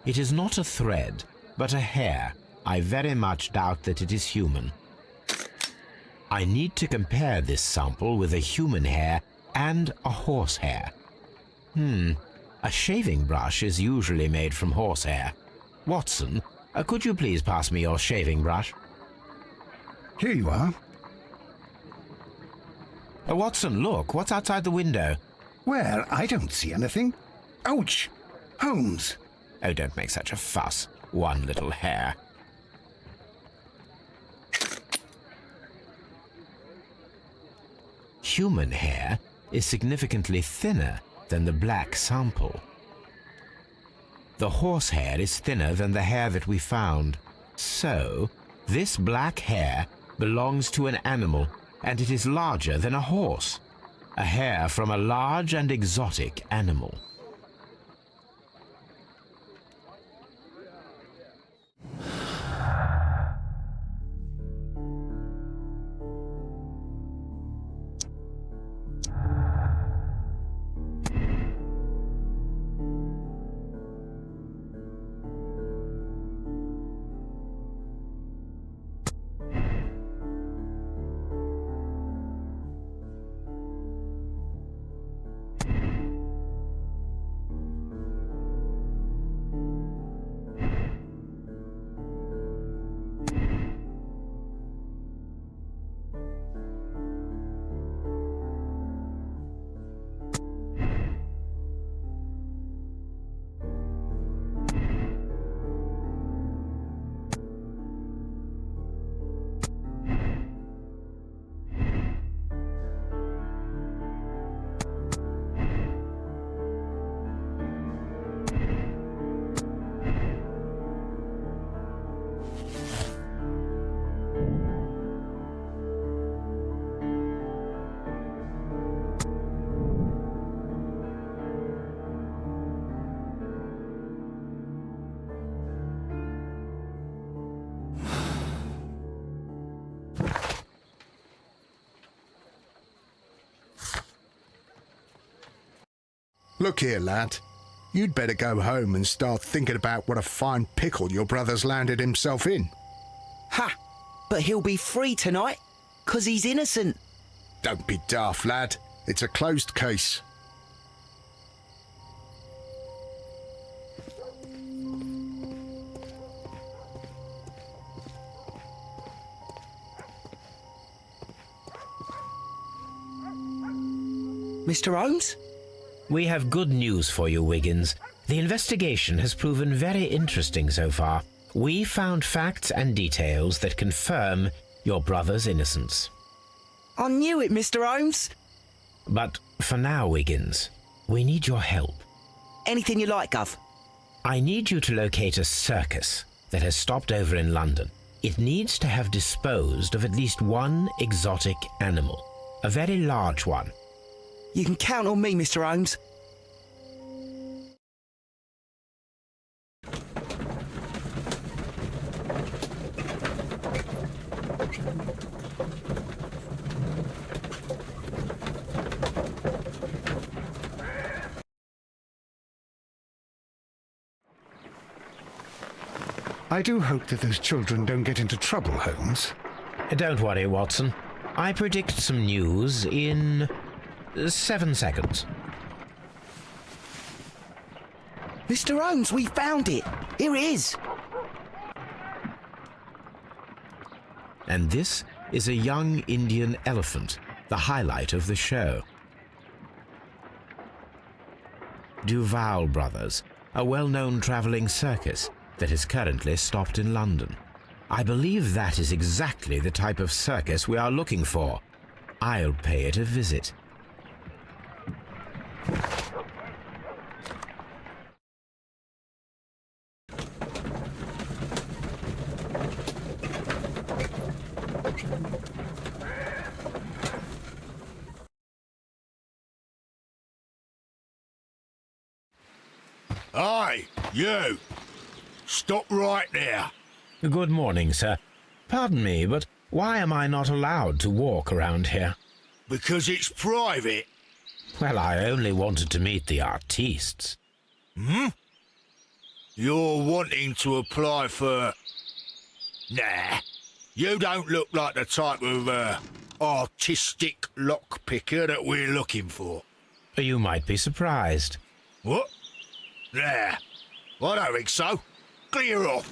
B: It is not a thread, but a hair. I very much doubt that it is human. I need to compare this sample with a human hair and a horse hair. A shaving brush is usually made from horsehair. Watson, could you please pass me your shaving brush?
A: Here you are.
B: Watson, look, what's outside the window?
A: Well, I don't see anything. Ouch! Holmes!
B: Oh, don't make such a fuss. One little hair. Human hair is significantly thinner than the black sample. The horsehair is thinner than the hair that we found. So, this black hair belongs to an animal, and it is larger than a horse. A hair from a large and exotic animal.
D: Look here, lad. You'd better go home and start thinking about what a fine pickle your brother's landed himself in.
C: Ha! But he'll be free tonight, 'cause he's innocent.
D: Don't be daft, lad. It's a closed case.
C: Mr. Holmes?
B: We have good news for you, Wiggins. The investigation has proven very interesting so far. We found facts and details that confirm your brother's innocence.
C: I knew it, Mr. Holmes.
B: But for now, Wiggins, we need your help.
C: Anything you like, Gov.
B: I need you to locate a circus that has stopped over in London. It needs to have disposed of at least one exotic animal, a very large one.
C: You can count on me, Mr. Holmes.
A: I do hope that those children don't get into trouble, Holmes.
B: Don't worry, Watson. I predict some news in 7 seconds.
C: Mr. Holmes, we found it. Here it is.
B: And this is a young Indian elephant, the highlight of the show. Duval Brothers, a well-known traveling circus that is currently stopped in London. I believe that is exactly the type of circus we are looking for. I'll pay it a visit.
G: Aye, you! Stop right there.
B: Good morning, sir. Pardon me, but why am I not allowed to walk around here?
G: Because it's private.
B: Well, I only wanted to meet the artistes.
G: You're wanting to apply for... Nah, you don't look like the type of artistic lockpicker that we're looking for.
B: You might be surprised.
G: What? Nah, I don't think so. Clear off.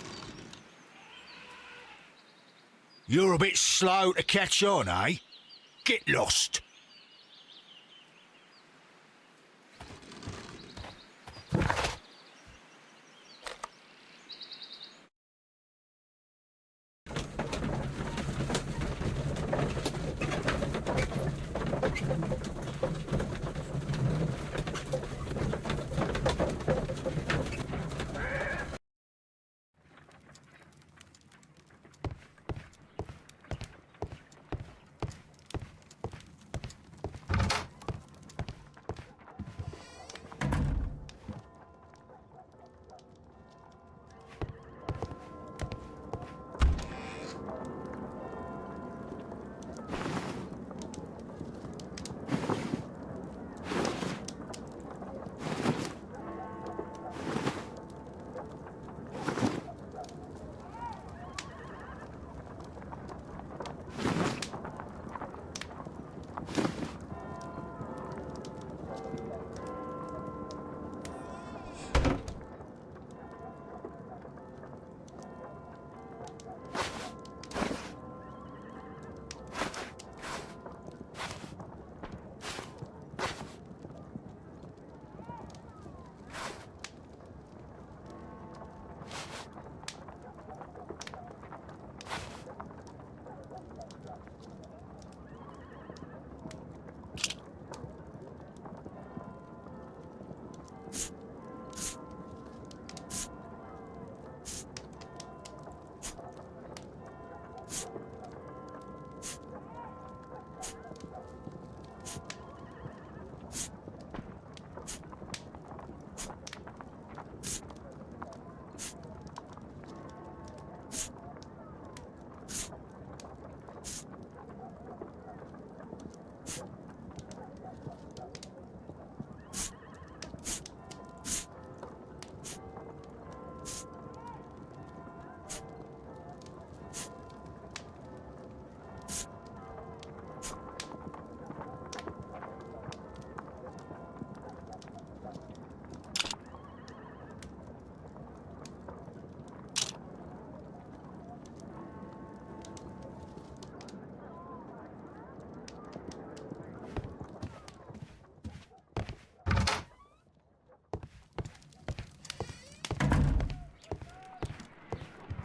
G: You're a bit slow to catch on, eh? Get lost.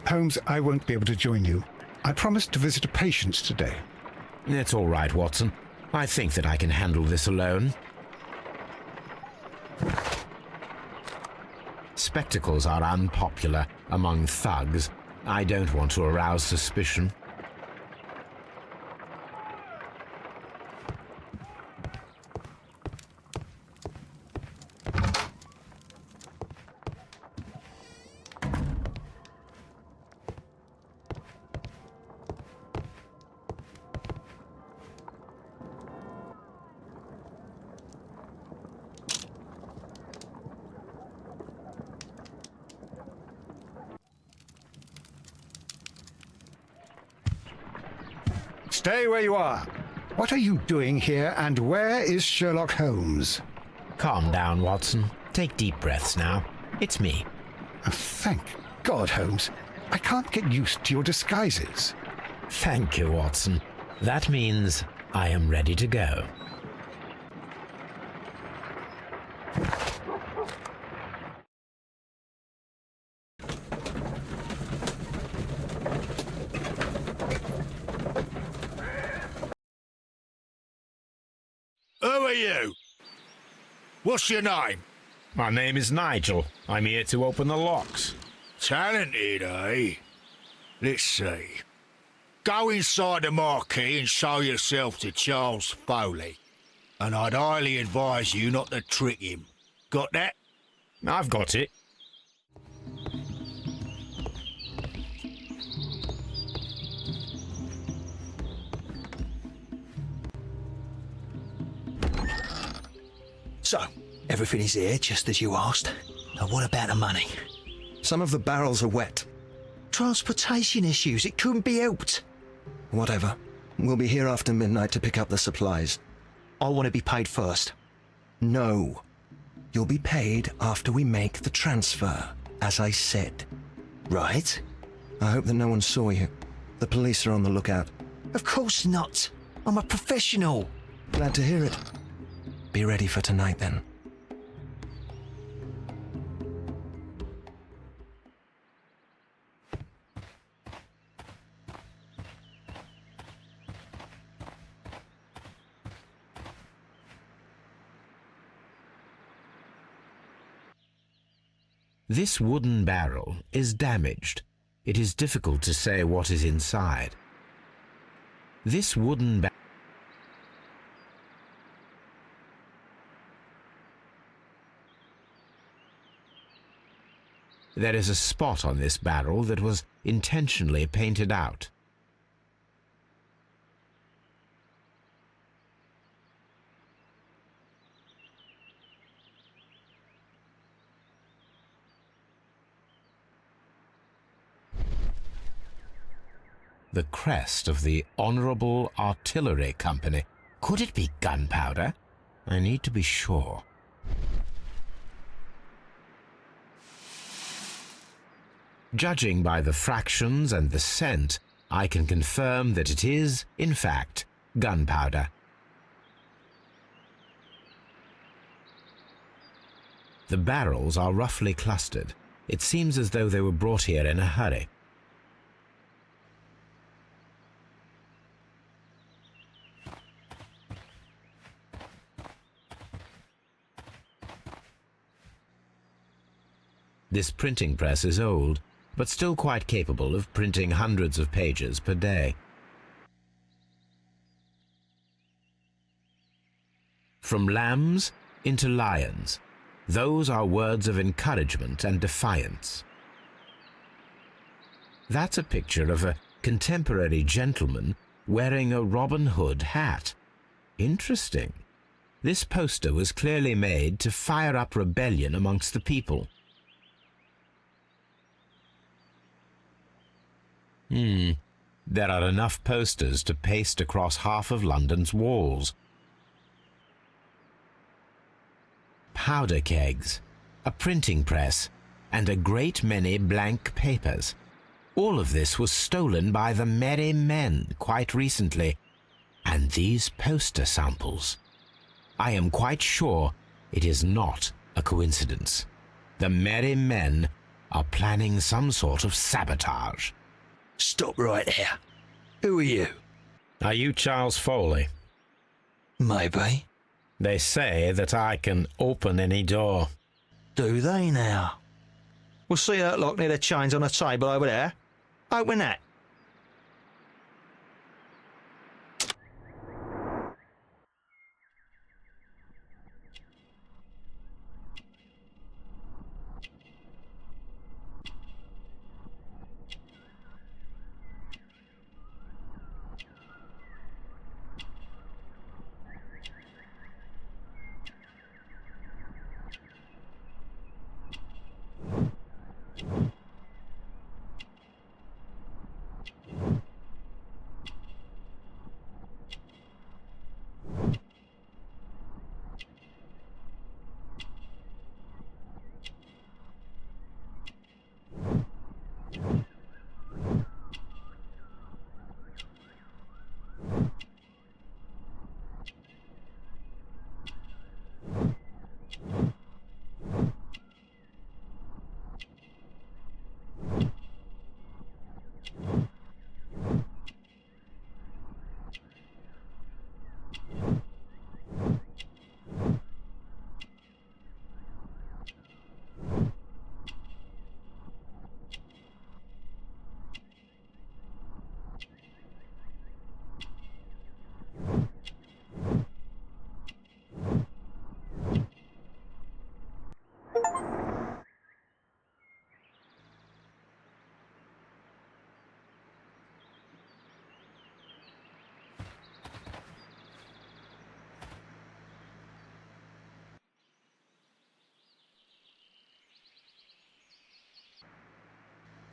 A: Holmes, I won't be able to join you. I promised to visit a patient today.
B: It's all right, Watson. I think that I can handle this alone. Spectacles are unpopular among thugs. I don't want to arouse suspicion.
A: Stay where you are. What are you doing here, and where is Sherlock Holmes?
B: Calm down, Watson. Take deep breaths now. It's me.
A: Oh, thank God, Holmes. I can't get used to your disguises.
B: Thank you, Watson. That means I am ready to go.
G: Who are you? What's your name?
B: My name is Nigel. I'm here to open the locks.
G: Talented, eh? Let's see. Go inside the marquee and show yourself to Charles Foley. And I'd highly advise you not to trick him. Got that?
B: I've got it.
I: So, everything is here just as you asked. Now what about the money?
C: Some of the barrels are wet.
I: Transportation issues, it couldn't be helped.
C: Whatever. We'll be here after midnight to pick up the supplies.
I: I want to be paid first.
C: No. You'll be paid after we make the transfer, as I said.
I: Right?
C: I hope that no one saw you. The police are on the lookout.
I: Of course not. I'm a professional.
C: Glad to hear it. Be ready for tonight, then.
B: This wooden barrel is damaged. It is difficult to say what is inside. This wooden barrel... There is a spot on this barrel that was intentionally painted out. The crest of the Honourable Artillery Company. Could it be gunpowder? I need to be sure. Judging by the fractions and the scent, I can confirm that it is, in fact, gunpowder. The barrels are roughly clustered. It seems as though they were brought here in a hurry. This printing press is old, but still quite capable of printing hundreds of pages per day. From lambs into lions, those are words of encouragement and defiance. That's a picture of a contemporary gentleman wearing a Robin Hood hat. Interesting. This poster was clearly made to fire up rebellion amongst the people. There are enough posters to paste across half of London's walls. Powder kegs, a printing press, and a great many blank papers. All of this was stolen by the Merry Men quite recently. And these poster samples. I am quite sure it is not a coincidence. The Merry Men are planning some sort of sabotage.
I: Stop right there. Who are you?
B: Are you Charles Foley?
I: Maybe.
B: They say that I can open any door.
I: Do they now? We'll see that lock near the chains on the table over there. Open that.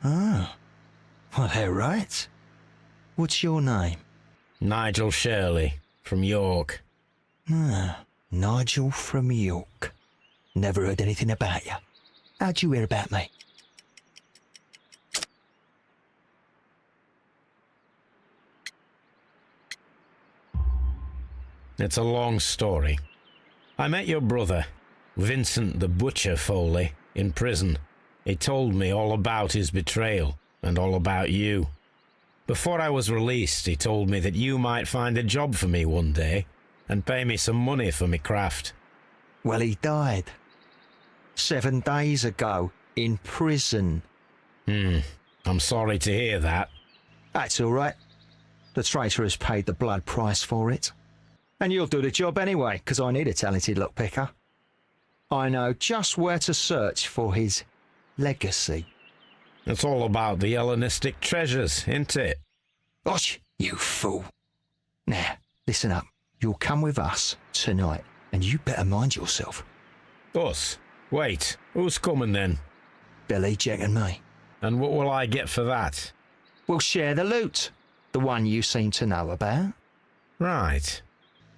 I: Oh. Well, they're right. What's your name?
B: Nigel Shirley, from York.
I: Ah, Nigel from York. Never heard anything about you. How'd you hear about me?
B: It's a long story. I met your brother, Vincent the Butcher Foley, in prison. He told me all about his betrayal and all about you. Before I was released, he told me that you might find a job for me one day and pay me some money for me craft.
I: Well, he died. 7 days ago, in prison.
B: I'm sorry to hear that.
I: That's all right. The traitor has paid the blood price for it. And you'll do the job anyway, because I need a talented lockpicker. I know just where to search for his legacy.
B: It's all about the Hellenistic treasures, isn't it?
I: Gosh, you fool. Now, listen up. You'll come with us tonight, and you better mind yourself.
B: Us? Wait, who's coming then?
I: Billy, Jack and me.
B: And what will I get for that?
I: We'll share the loot. The one you seem to know about.
B: Right.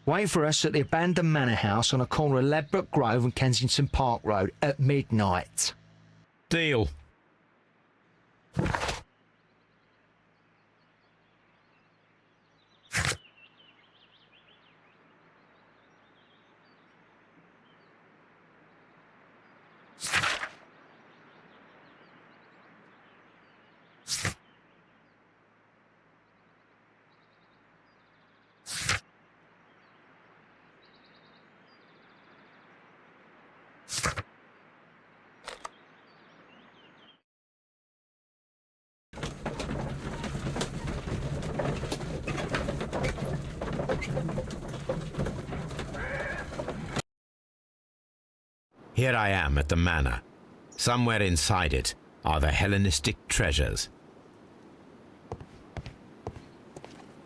I: Wait for us at the abandoned manor house on the corner of Ladbroke Grove and Kensington Park Road at midnight.
B: Deal. Here I am at the manor. Somewhere inside it are the Hellenistic treasures.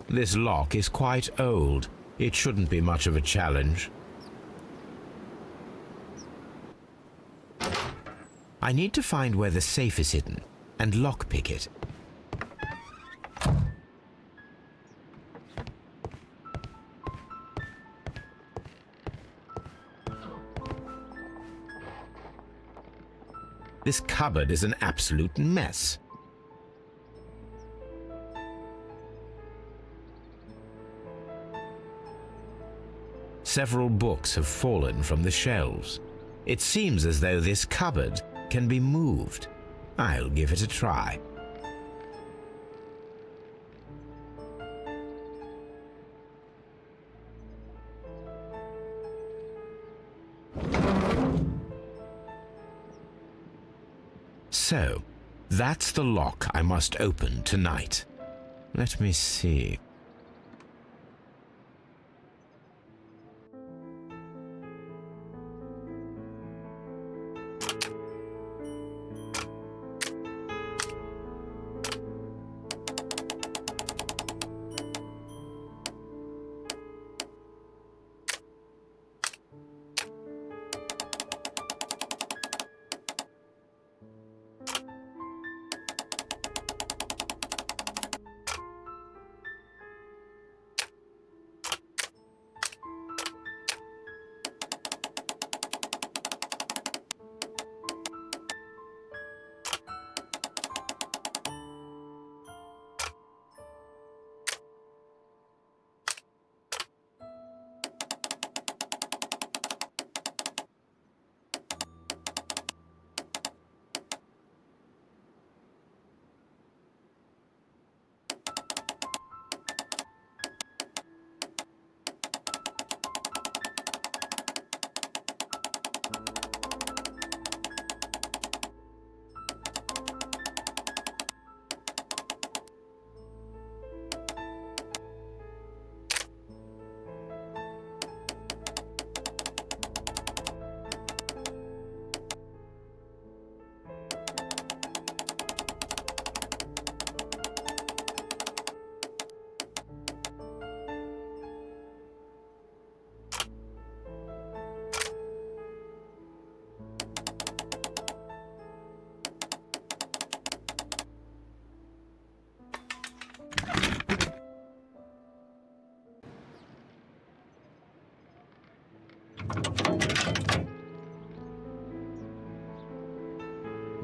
B: This lock is quite old. It shouldn't be much of a challenge. I need to find where the safe is hidden and lockpick it. This cupboard is an absolute mess. Several books have fallen from the shelves. It seems as though this cupboard can be moved. I'll give it a try. So, that's the lock I must open tonight. Let me see.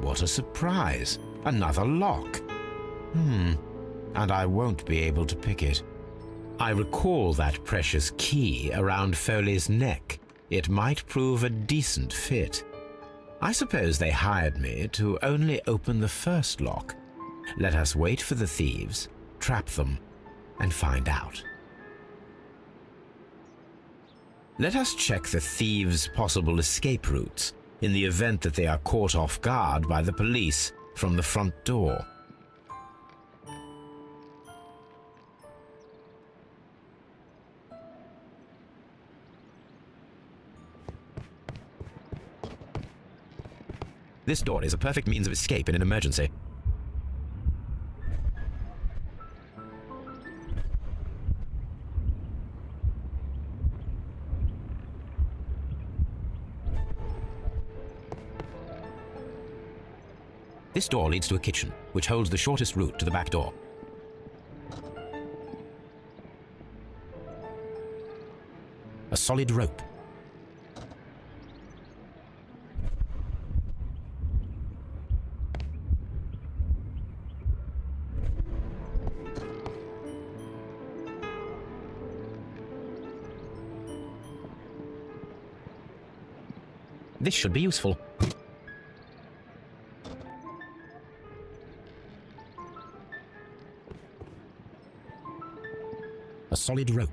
B: What a surprise! Another lock. And I won't be able to pick it. I recall that precious key around Foley's neck. It might prove a decent fit. I suppose they hired me to only open the first lock. Let us wait for the thieves, trap them, and find out. Let us check the thieves' possible escape routes in the event that they are caught off guard by the police from the front door. This door is a perfect means of escape in an emergency. This door leads to a kitchen, which holds the shortest route to the back door. A solid rope. This should be useful. A solid rope.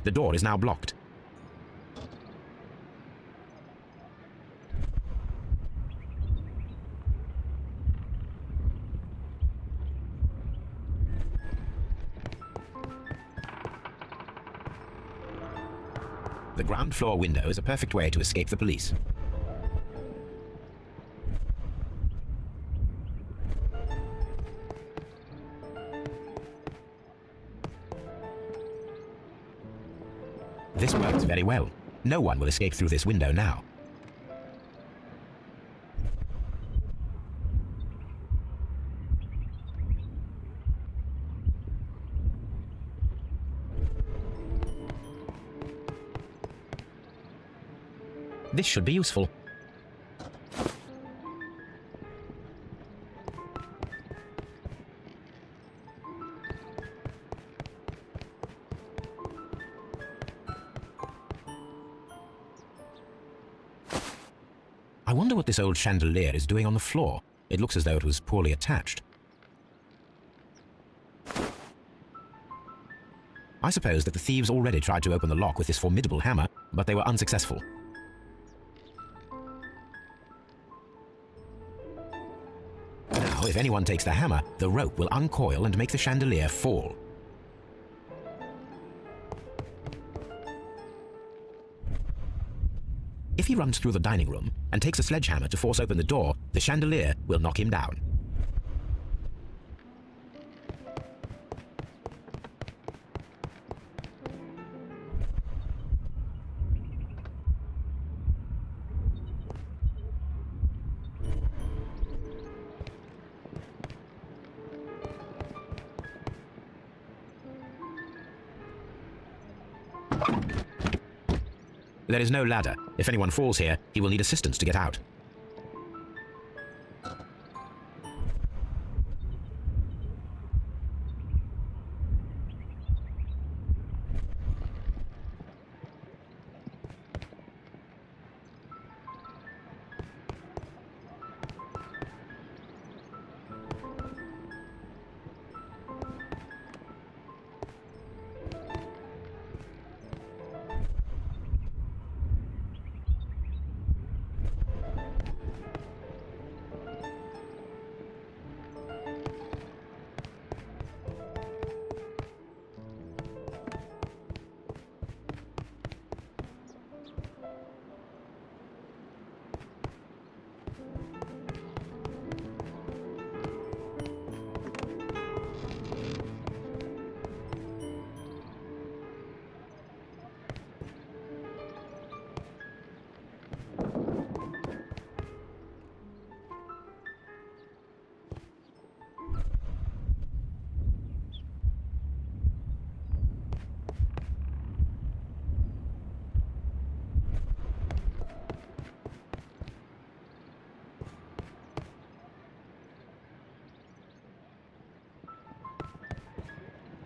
B: The door is now blocked. The ground floor window is a perfect way to escape the police. This works very well. No one will escape through this window now. This should be useful. I wonder what this old chandelier is doing on the floor. It looks as though it was poorly attached. I suppose that the thieves already tried to open the lock with this formidable hammer, but they were unsuccessful. Now, if anyone takes the hammer, the rope will uncoil and make the chandelier fall. If he runs through the dining room and takes a sledgehammer to force open the door, the chandelier will knock him down. There is no ladder. If anyone falls here, he will need assistance to get out.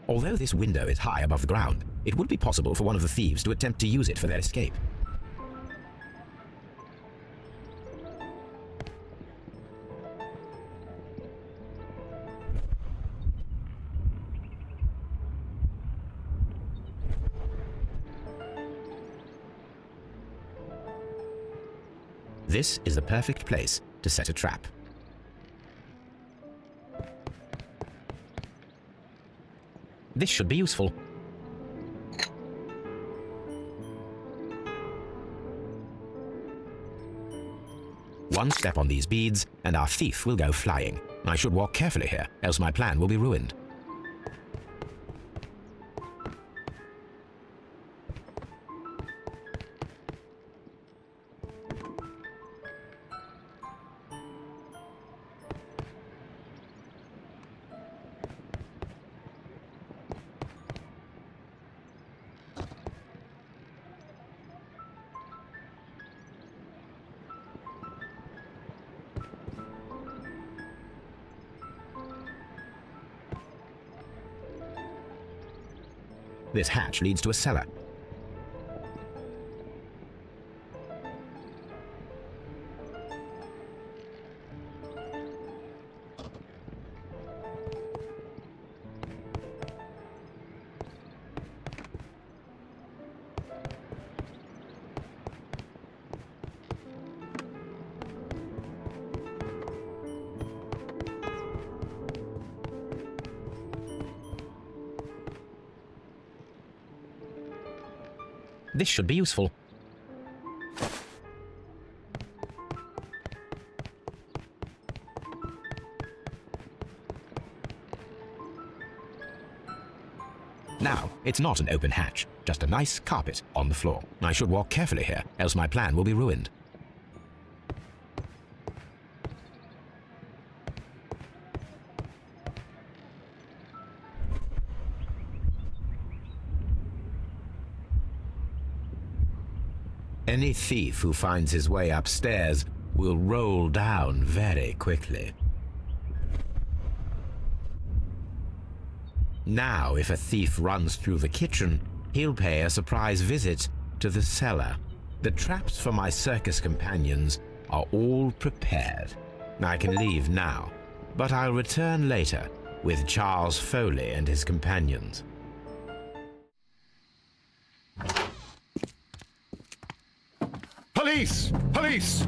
B: Although this window is high above the ground, it would be possible for one of the thieves to attempt to use it for their escape. This is the perfect place to set a trap. This should be useful. One step on these beads, and our thief will go flying. I should walk carefully here, else my plan will be ruined. This hatch leads to a cellar. This should be useful. Now, it's not an open hatch, just a nice carpet on the floor. I should walk carefully here, else my plan will be ruined. Any thief who finds his way upstairs will roll down very quickly. Now, if a thief runs through the kitchen, he'll pay a surprise visit to the cellar. The traps for my circus companions are all prepared. I can leave now, but I'll return later with Charles Foley and his companions.
A: Police! Police!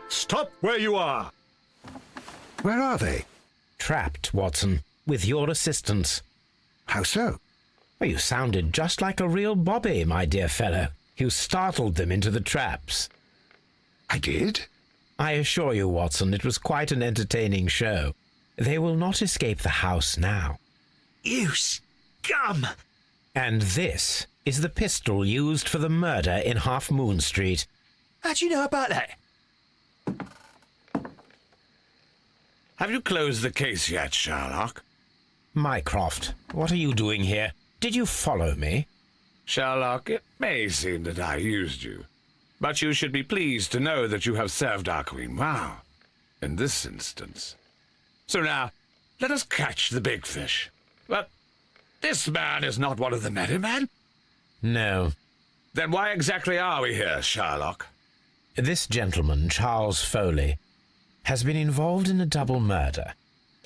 J: Stop where you are!
A: Where are they?
B: Trapped, Watson, with your assistance.
A: How so?
B: Well, you sounded just like a real bobby, my dear fellow. You startled them into the traps.
A: I did?
B: I assure you, Watson, it was quite an entertaining show. They will not escape the house now.
C: You scum!
B: And this is the pistol used for the murder in Half Moon Street.
C: How'd you know about that?
J: Have you closed the case yet, Sherlock?
B: Mycroft, what are you doing here? Did you follow me?
J: Sherlock, it may seem that I used you, but you should be pleased to know that you have served our Queen well, in this instance. So now, let us catch the big fish. But this man is not one of the merry men?
B: No.
J: Then why exactly are we here, Sherlock?
B: This gentleman, Charles Foley, has been involved in a double murder,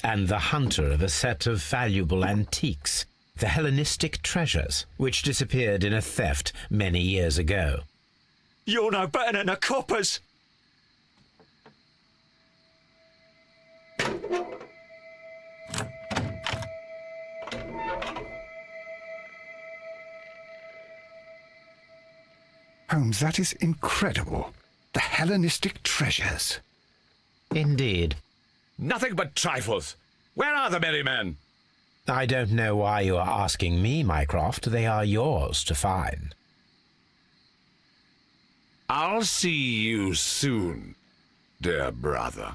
B: and the hunter of a set of valuable antiques, the Hellenistic treasures, which disappeared in a theft many years ago.
C: You're no better than the coppers!
A: Holmes, that is incredible. The Hellenistic treasures.
B: Indeed.
J: Nothing but trifles. Where are the merry men?
B: I don't know why you are asking me, Mycroft. They are yours to find.
J: I'll see you soon, dear brother.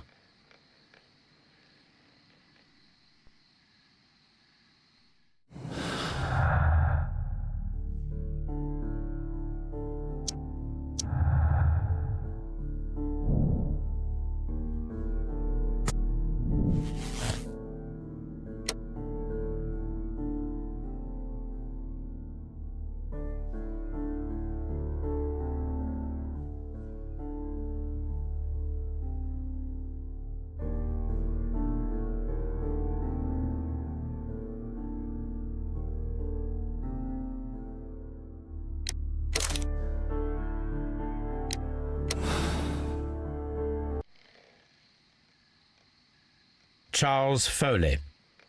B: Charles Foley,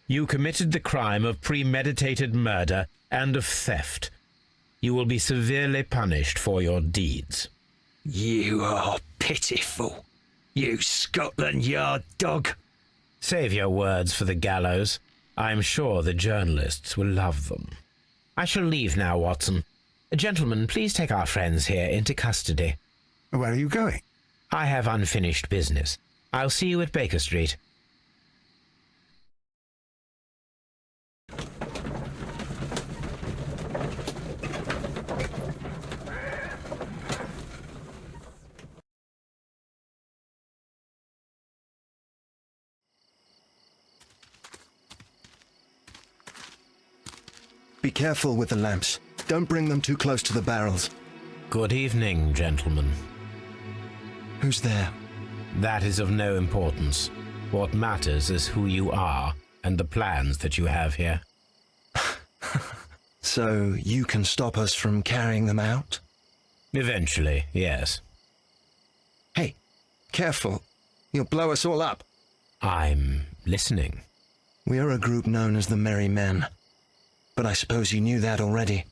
B: you committed the crime of premeditated murder and of theft. You will be severely punished for your deeds.
C: You are pitiful, you Scotland Yard dog.
B: Save your words for the gallows. I'm sure the journalists will love them. I shall leave now, Watson. Gentlemen, please take our friends here into custody.
A: Where are you going?
B: I have unfinished business. I'll see you at Baker Street.
K: Be careful with the lamps. Don't bring them too close to the barrels.
B: Good evening, gentlemen.
K: Who's there?
B: That is of no importance. What matters is who you are and the plans that you have here.
K: So you can stop us from carrying them out?
B: Eventually, yes.
K: Hey, careful. You'll blow us all up.
B: I'm listening.
K: We are a group known as the Merry Men. But I suppose you knew that already.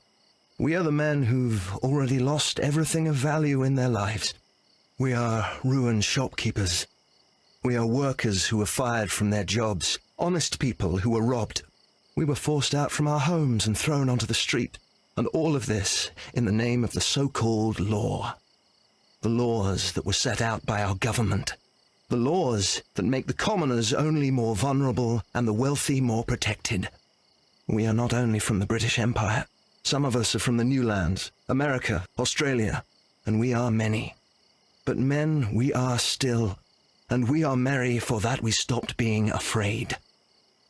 K: We are the men who've already lost everything of value in their lives. We are ruined shopkeepers. We are workers who were fired from their jobs, honest people who were robbed. We were forced out from our homes and thrown onto the street, and all of this in the name of the so-called law. The laws that were set out by our government. The laws that make the commoners only more vulnerable and the wealthy more protected. We are not only from the British Empire. Some of us are from the New Lands, America, Australia, and we are many. But men we are still, and we are merry for that we stopped being afraid.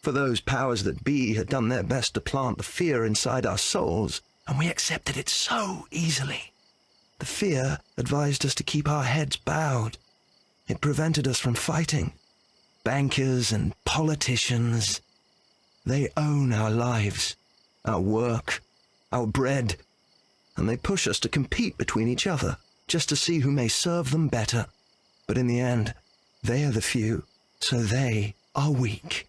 K: For those powers that be had done their best to plant the fear inside our souls, and we accepted it so easily. The fear advised us to keep our heads bowed. It prevented us from fighting. Bankers and politicians, they own our lives, our work, our bread, and they push us to compete between each other just to see who may serve them better. But in the end, they are the few, so they are weak.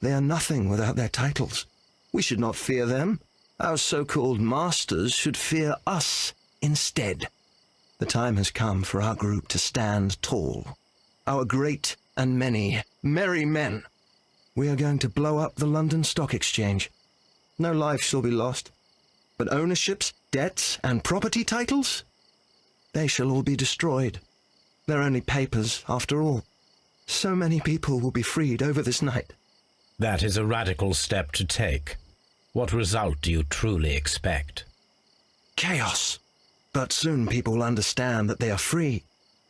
K: They are nothing without their titles. We should not fear them. Our so-called masters should fear us instead. The time has come for our group to stand tall. Our great and many merry men. We are going to blow up the London Stock Exchange. No life shall be lost. But ownerships, debts, and property titles? They shall all be destroyed. They're only papers, after all. So many people will be freed over this night.
B: That is a radical step to take. What result do you truly expect?
K: Chaos. But soon people will understand that they are free,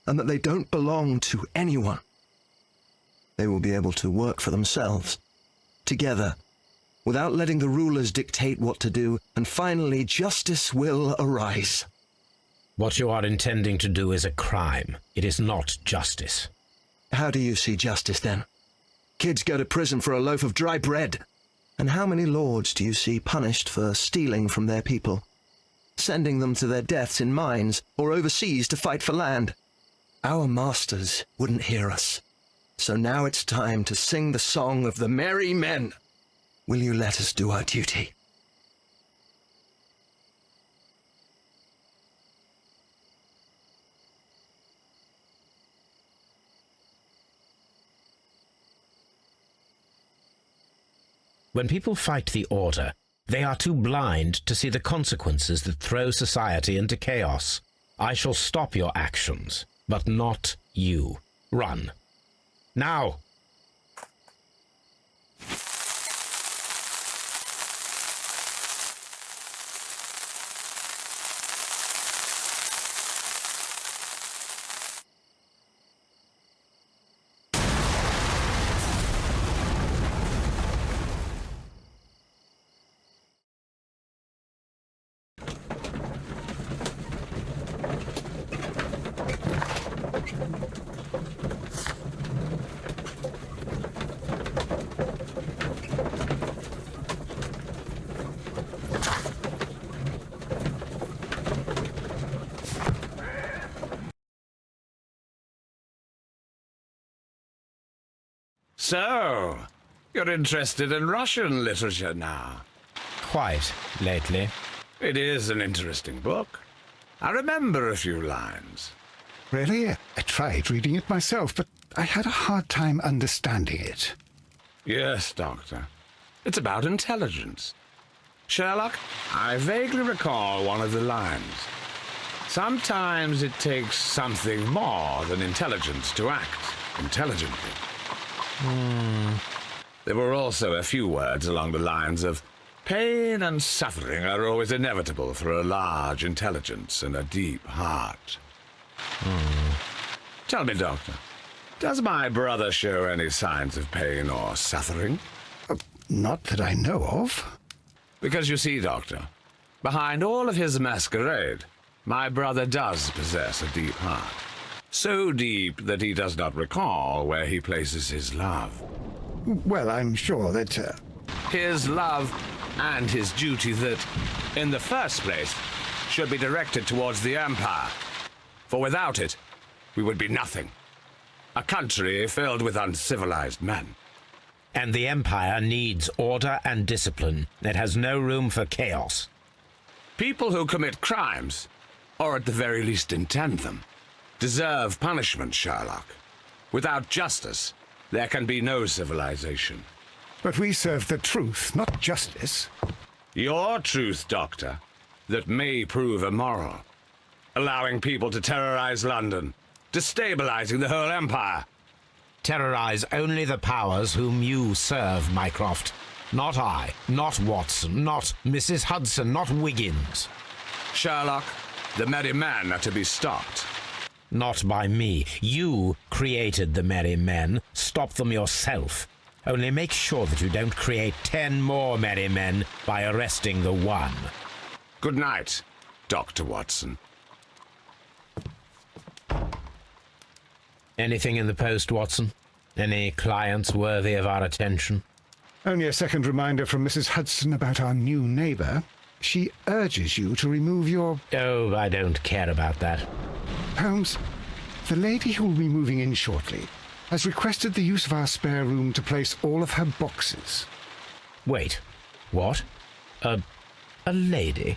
K: and that they don't belong to anyone. They will be able to work for themselves, together, without letting the rulers dictate what to do, and finally justice will arise.
B: What you are intending to do is a crime. It is not justice.
K: How do you see justice, then? Kids go to prison for a loaf of dry bread. And how many lords do you see punished for stealing from their people, sending them to their deaths in mines or overseas to fight for land? Our masters wouldn't hear us. So now it's time to sing the song of the merry men. Will you let us do our duty?
B: When people fight the order, they are too blind to see the consequences that throw society into chaos. I shall stop your actions, but not you. Run. Now!
J: So, you're interested in Russian literature now?
B: Quite, lately.
J: It is an interesting book. I remember a few lines.
A: Really? I tried reading it myself, but I had a hard time understanding it.
J: Yes, Doctor. It's about intelligence. Sherlock, I vaguely recall one of the lines. Sometimes it takes something more than intelligence to act intelligently. There were also a few words along the lines of, pain and suffering are always inevitable for a large intelligence and a deep heart. Tell me, Doctor, does my brother show any signs of pain or suffering?
A: Not that I know of.
J: Because you see, Doctor, behind all of his masquerade, my brother does possess a deep heart. So deep that he does not recall where he places his love.
A: Well, I'm sure that...
J: His love and his duty that, in the first place, should be directed towards the Empire. For without it, we would be nothing. A country filled with uncivilized men.
B: And the Empire needs order and discipline. It has no room for chaos.
J: People who commit crimes, or at the very least intend them, deserve punishment, Sherlock. Without justice, there can be no civilization.
A: But we serve the truth, not justice.
J: Your truth, Doctor, that may prove immoral. Allowing people to terrorize London, destabilizing the whole empire.
B: Terrorize only the powers whom you serve, Mycroft. Not I, not Watson, not Mrs. Hudson, not Wiggins.
J: Sherlock, the merry men are to be stopped.
B: Not by me. You created the merry men. Stop them yourself. Only make sure that you don't create 10 more merry men by arresting the one.
J: Good night, Dr. Watson.
B: Anything in the post, Watson? Any clients worthy of our attention?
A: Only a second reminder from Mrs. Hudson about our new neighbour. She urges you to remove your...
B: Oh, I don't care about that.
A: Holmes, the lady who will be moving in shortly has requested the use of our spare room to place all of her boxes.
B: Wait, what? A lady?